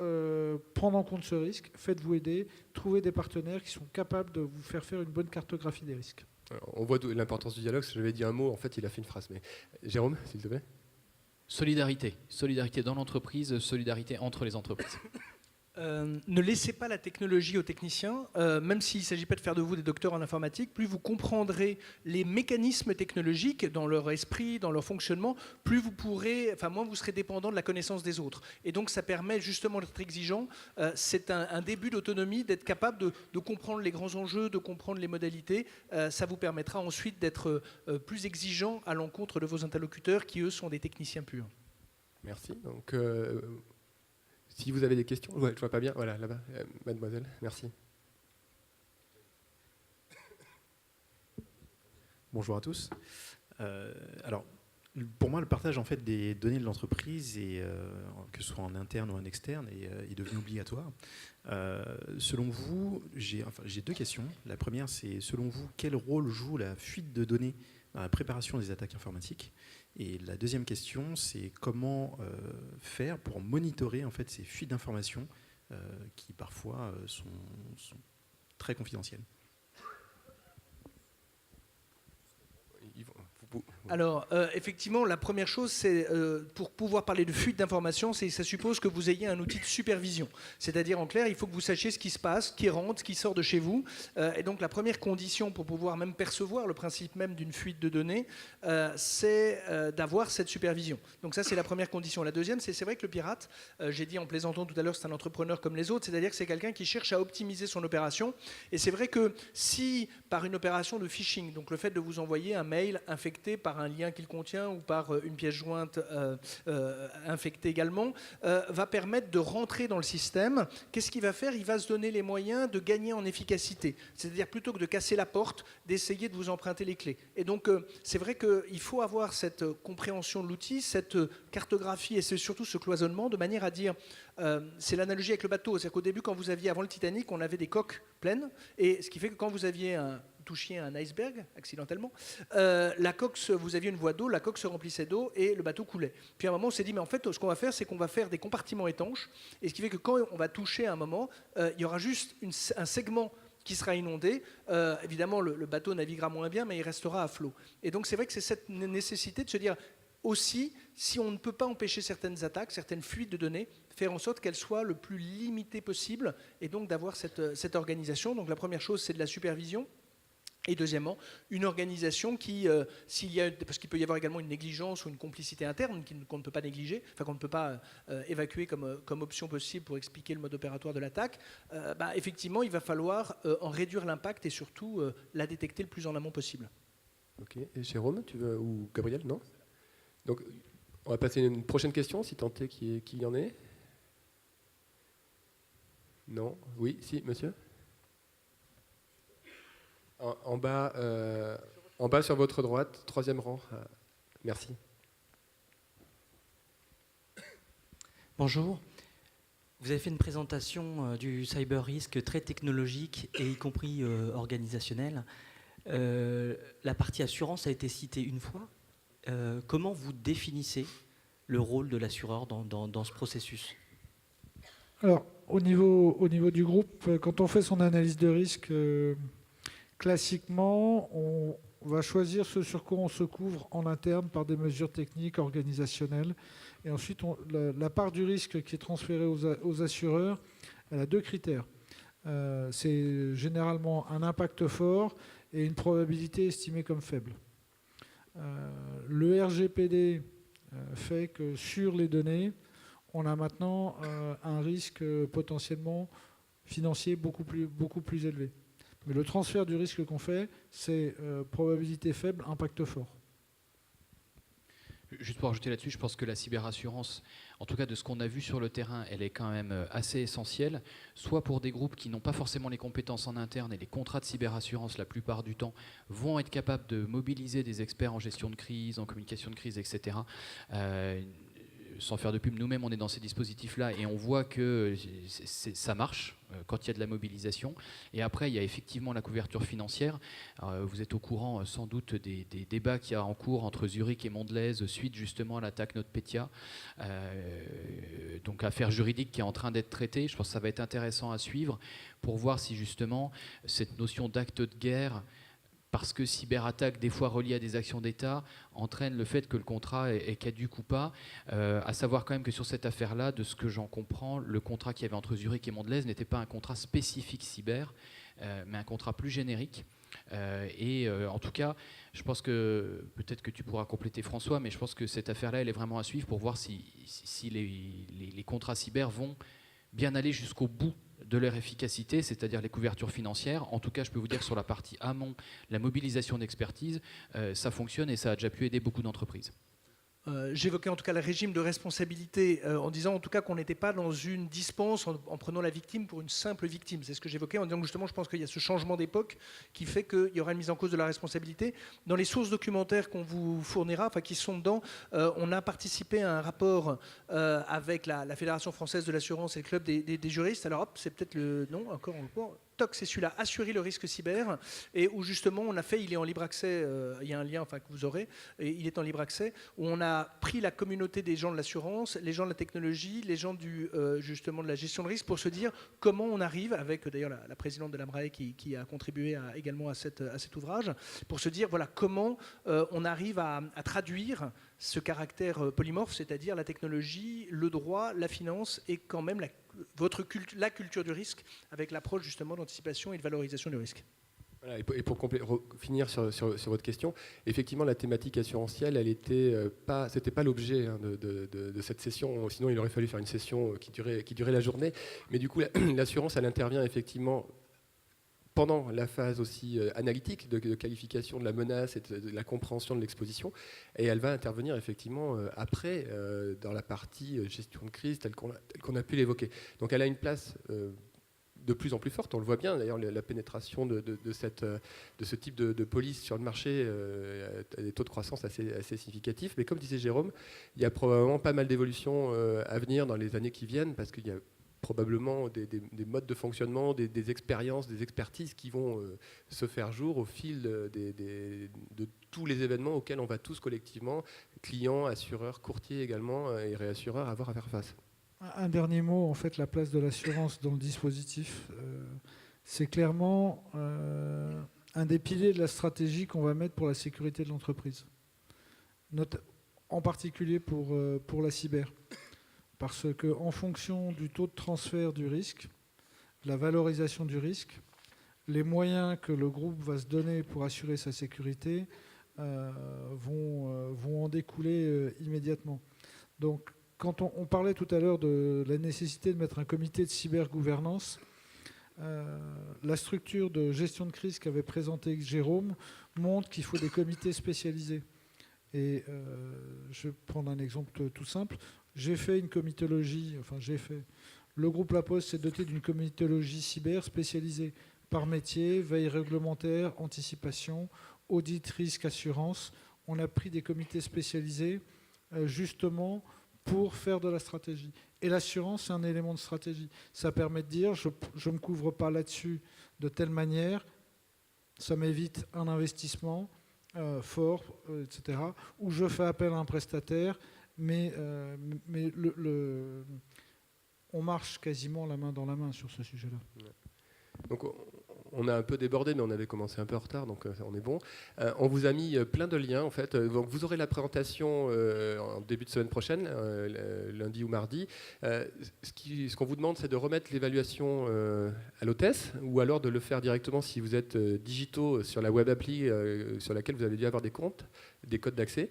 prendre en compte ce risque, faites-vous aider, trouvez des partenaires qui sont capables de vous faire une bonne cartographie des risques. On voit l'importance du dialogue. J'avais dit un mot, en fait, il a fait une phrase. Mais Jérôme, s'il te plaît. Solidarité dans l'entreprise, solidarité entre les entreprises. Ne laissez pas la technologie aux techniciens, même s'il ne s'agit pas de faire de vous des docteurs en informatique, plus vous comprendrez les mécanismes technologiques dans leur esprit, dans leur fonctionnement, plus vous pourrez, moins vous serez dépendant de la connaissance des autres. Et donc ça permet justement d'être exigeant. C'est un début d'autonomie, d'être capable de comprendre les grands enjeux, de comprendre les modalités. Ça vous permettra ensuite d'être plus exigeant à l'encontre de vos interlocuteurs qui, eux, sont des techniciens purs. Merci. Donc, si vous avez des questions, ouais, je vois pas bien. Voilà, là-bas, mademoiselle, merci. Bonjour à tous. Alors, pour moi, le partage en fait des données de l'entreprise, que ce soit en interne ou en externe, est devenu obligatoire. Selon vous, j'ai 2 questions. La première, c'est selon vous, quel rôle joue la fuite de données dans la préparation des attaques informatiques? Et la deuxième question, c'est comment faire pour monitorer en fait ces fuites d'informations qui parfois sont très confidentielles. Alors, effectivement, la première chose, c'est pour pouvoir parler de fuite d'informations, ça suppose que vous ayez un outil de supervision. C'est-à-dire, en clair, il faut que vous sachiez ce qui se passe, qui rentre, qui sort de chez vous. Et donc, la première condition pour pouvoir même percevoir le principe même d'une fuite de données, c'est d'avoir cette supervision. Donc ça, c'est la première condition. La deuxième, c'est vrai que le pirate, j'ai dit en plaisantant tout à l'heure, c'est un entrepreneur comme les autres, c'est-à-dire que c'est quelqu'un qui cherche à optimiser son opération. Et c'est vrai que si, par une opération de phishing, donc le fait de vous envoyer un mail infecté par un lien qu'il contient ou par une pièce jointe infectée également, va permettre de rentrer dans le système. Qu'est-ce qu'il va faire? Il va se donner les moyens de gagner en efficacité. C'est-à-dire plutôt que de casser la porte, d'essayer de vous emprunter les clés. Et donc c'est vrai qu'il faut avoir cette compréhension de l'outil, cette cartographie et c'est surtout ce cloisonnement de manière à dire, c'est l'analogie avec le bateau. C'est-à-dire qu'au début, quand vous aviez, avant le Titanic, on avait des coques pleines. Et ce qui fait que quand vous aviez touchiez un iceberg accidentellement, la coque, vous aviez une voie d'eau, la coque se remplissait d'eau et le bateau coulait. Puis à un moment, on s'est dit, mais en fait, ce qu'on va faire, c'est qu'on va faire des compartiments étanches, et ce qui fait que quand on va toucher à un moment, il y aura juste un segment qui sera inondé. Évidemment, le bateau naviguera moins bien, mais il restera à flot. Et donc, c'est vrai que c'est cette nécessité de se dire, aussi, si on ne peut pas empêcher certaines attaques, certaines fuites de données, faire en sorte qu'elles soient le plus limitées possible, et donc d'avoir cette organisation. Donc la première chose, c'est de la supervision. Et deuxièmement, une organisation qui, parce qu'il peut y avoir également une négligence ou une complicité interne qu'on ne peut pas négliger, enfin qu'on ne peut pas évacuer comme option possible pour expliquer le mode opératoire de l'attaque, effectivement, il va falloir en réduire l'impact et surtout la détecter le plus en amont possible. Ok. Et Jérôme, tu veux, ou Gabriel, non? Donc, on va passer à une prochaine question, si tant est qu'il y en ait. Non? Oui? Si, monsieur? En bas sur votre droite, troisième rang. Merci. Bonjour. Vous avez fait une présentation du cyber risk très technologique et y compris organisationnel. La partie assurance a été citée une fois. Comment vous définissez le rôle de l'assureur dans ce processus? Alors, au niveau du groupe, quand on fait son analyse de risque, classiquement, on va choisir ce sur quoi on se couvre en interne par des mesures techniques, organisationnelles. Et ensuite, la part du risque qui est transférée aux assureurs, elle a deux critères. C'est généralement un impact fort et une probabilité estimée comme faible. Le RGPD fait que sur les données, on a maintenant un risque potentiellement financier beaucoup plus élevé. Mais le transfert du risque qu'on fait, c'est probabilité faible, impact fort. Juste pour ajouter là-dessus, je pense que la cyberassurance, en tout cas de ce qu'on a vu sur le terrain, elle est quand même assez essentielle, soit pour des groupes qui n'ont pas forcément les compétences en interne et les contrats de cyberassurance, la plupart du temps, vont être capables de mobiliser des experts en gestion de crise, en communication de crise, etc. Sans faire de pub, nous-mêmes, on est dans ces dispositifs-là et on voit que ça marche quand il y a de la mobilisation. Et après, il y a effectivement la couverture financière. Alors, vous êtes au courant sans doute des débats qu'il y a en cours entre Zurich et Mondelez suite justement à l'attaque NotPetya. Donc affaire juridique qui est en train d'être traitée. Je pense que ça va être intéressant à suivre pour voir si justement cette notion d'acte de guerre, parce que cyberattaque, des fois reliée à des actions d'État, entraîne le fait que le contrat est caduc ou pas. À savoir quand même que sur cette affaire-là, de ce que j'en comprends, le contrat qu'il y avait entre Zurich et Mondelez n'était pas un contrat spécifique cyber, mais un contrat plus générique. En tout cas, je pense que, peut-être que tu pourras compléter François, mais je pense que cette affaire-là, elle est vraiment à suivre pour voir si les contrats cyber vont bien aller jusqu'au bout de leur efficacité, c'est-à-dire les couvertures financières. En tout cas, je peux vous dire que sur la partie amont, la mobilisation d'expertise, ça fonctionne et ça a déjà pu aider beaucoup d'entreprises. J'évoquais en tout cas le régime de responsabilité en disant en tout cas qu'on n'était pas dans une dispense en prenant la victime pour une simple victime. C'est ce que j'évoquais en disant que justement je pense qu'il y a ce changement d'époque qui fait qu'il y aura une mise en cause de la responsabilité. Dans les sources documentaires qu'on vous fournira, enfin qui sont dedans, on a participé à un rapport avec la Fédération française de l'assurance et le club des juristes. Alors hop, c'est peut-être le... Non, encore on le voit. TOC, c'est celui-là, Assurer le risque cyber, et où justement on a fait, il est en libre accès, il y a un lien que vous aurez, et il est en libre accès, où on a pris la communauté des gens de l'assurance, les gens de la technologie, les gens justement de la gestion de risque, pour se dire comment on arrive, avec d'ailleurs la présidente de l'AMRAE qui a contribué également à cet ouvrage, pour se dire voilà comment on arrive à traduire ce caractère polymorphe, c'est-à-dire la technologie, le droit, la finance et quand même la culture du risque, avec l'approche justement d'anticipation et de valorisation du risque. Voilà, et pour finir sur votre question, effectivement, la thématique assurantielle, elle c'était pas l'objet de cette session. Sinon, il aurait fallu faire une session qui durait la journée. Mais du coup, l'assurance, elle intervient effectivement pendant la phase aussi analytique de qualification de la menace et de la compréhension de l'exposition, et elle va intervenir effectivement après dans la partie gestion de crise telle qu'on a pu l'évoquer. Donc elle a une place de plus en plus forte, on le voit bien d'ailleurs, la pénétration de ce type de police sur le marché a des taux de croissance assez significatifs, mais comme disait Jérôme, il y a probablement pas mal d'évolutions à venir dans les années qui viennent, parce qu'il y a probablement des modes de fonctionnement, des expériences, des expertises qui vont se faire jour au fil de tous les événements auxquels on va tous collectivement, clients, assureurs, courtiers également et réassureurs, avoir à faire face. Un dernier mot, en fait, la place de l'assurance dans le dispositif, c'est clairement un des piliers de la stratégie qu'on va mettre pour la sécurité de l'entreprise, en particulier pour la cyber. Parce qu'en fonction du taux de transfert du risque, la valorisation du risque, les moyens que le groupe va se donner pour assurer sa sécurité vont en découler immédiatement. Donc, quand on parlait tout à l'heure de la nécessité de mettre un comité de cybergouvernance, la structure de gestion de crise qu'avait présentée Jérôme montre qu'il faut des comités spécialisés. Et je vais prendre un exemple tout simple. J'ai fait une comitologie, le groupe La Poste s'est doté d'une comitologie cyber spécialisée par métier, veille réglementaire, anticipation, audit, risque, assurance. On a pris des comités spécialisés justement pour faire de la stratégie. Et l'assurance, c'est un élément de stratégie. Ça permet de dire, je ne me couvre pas là-dessus de telle manière, ça m'évite un investissement fort, etc. Ou je fais appel à un prestataire, mais on marche quasiment la main dans la main sur ce sujet-là. Donc on a un peu débordé, mais on avait commencé un peu en retard, donc on est bon. On vous a mis plein de liens, en fait. Donc vous aurez la présentation en début de semaine prochaine, lundi ou mardi. Ce qu'on vous demande, c'est de remettre l'évaluation à l'hôtesse, ou alors de le faire directement si vous êtes digitaux sur la web appli sur laquelle vous avez dû avoir des comptes, des codes d'accès.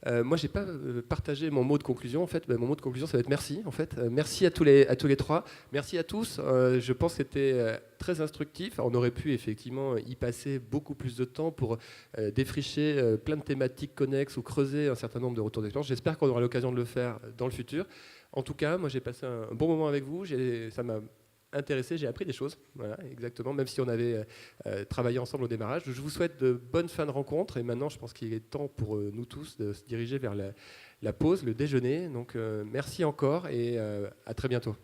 Moi, j'ai pas partagé mon mot de conclusion. En fait, mon mot de conclusion, ça va être merci. En fait, merci à tous les trois. Merci à tous. Je pense que c'était très instructif. On aurait pu effectivement y passer beaucoup plus de temps pour défricher plein de thématiques connexes ou creuser un certain nombre de retours d'expérience. J'espère qu'on aura l'occasion de le faire dans le futur. En tout cas, moi, j'ai passé un bon moment avec vous. Ça m'a intéressé, j'ai appris des choses, voilà, exactement, même si on avait travaillé ensemble au démarrage. Je vous souhaite de bonnes fins de rencontre, et maintenant je pense qu'il est temps pour nous tous de se diriger vers la pause, le déjeuner. Donc merci encore, et à très bientôt.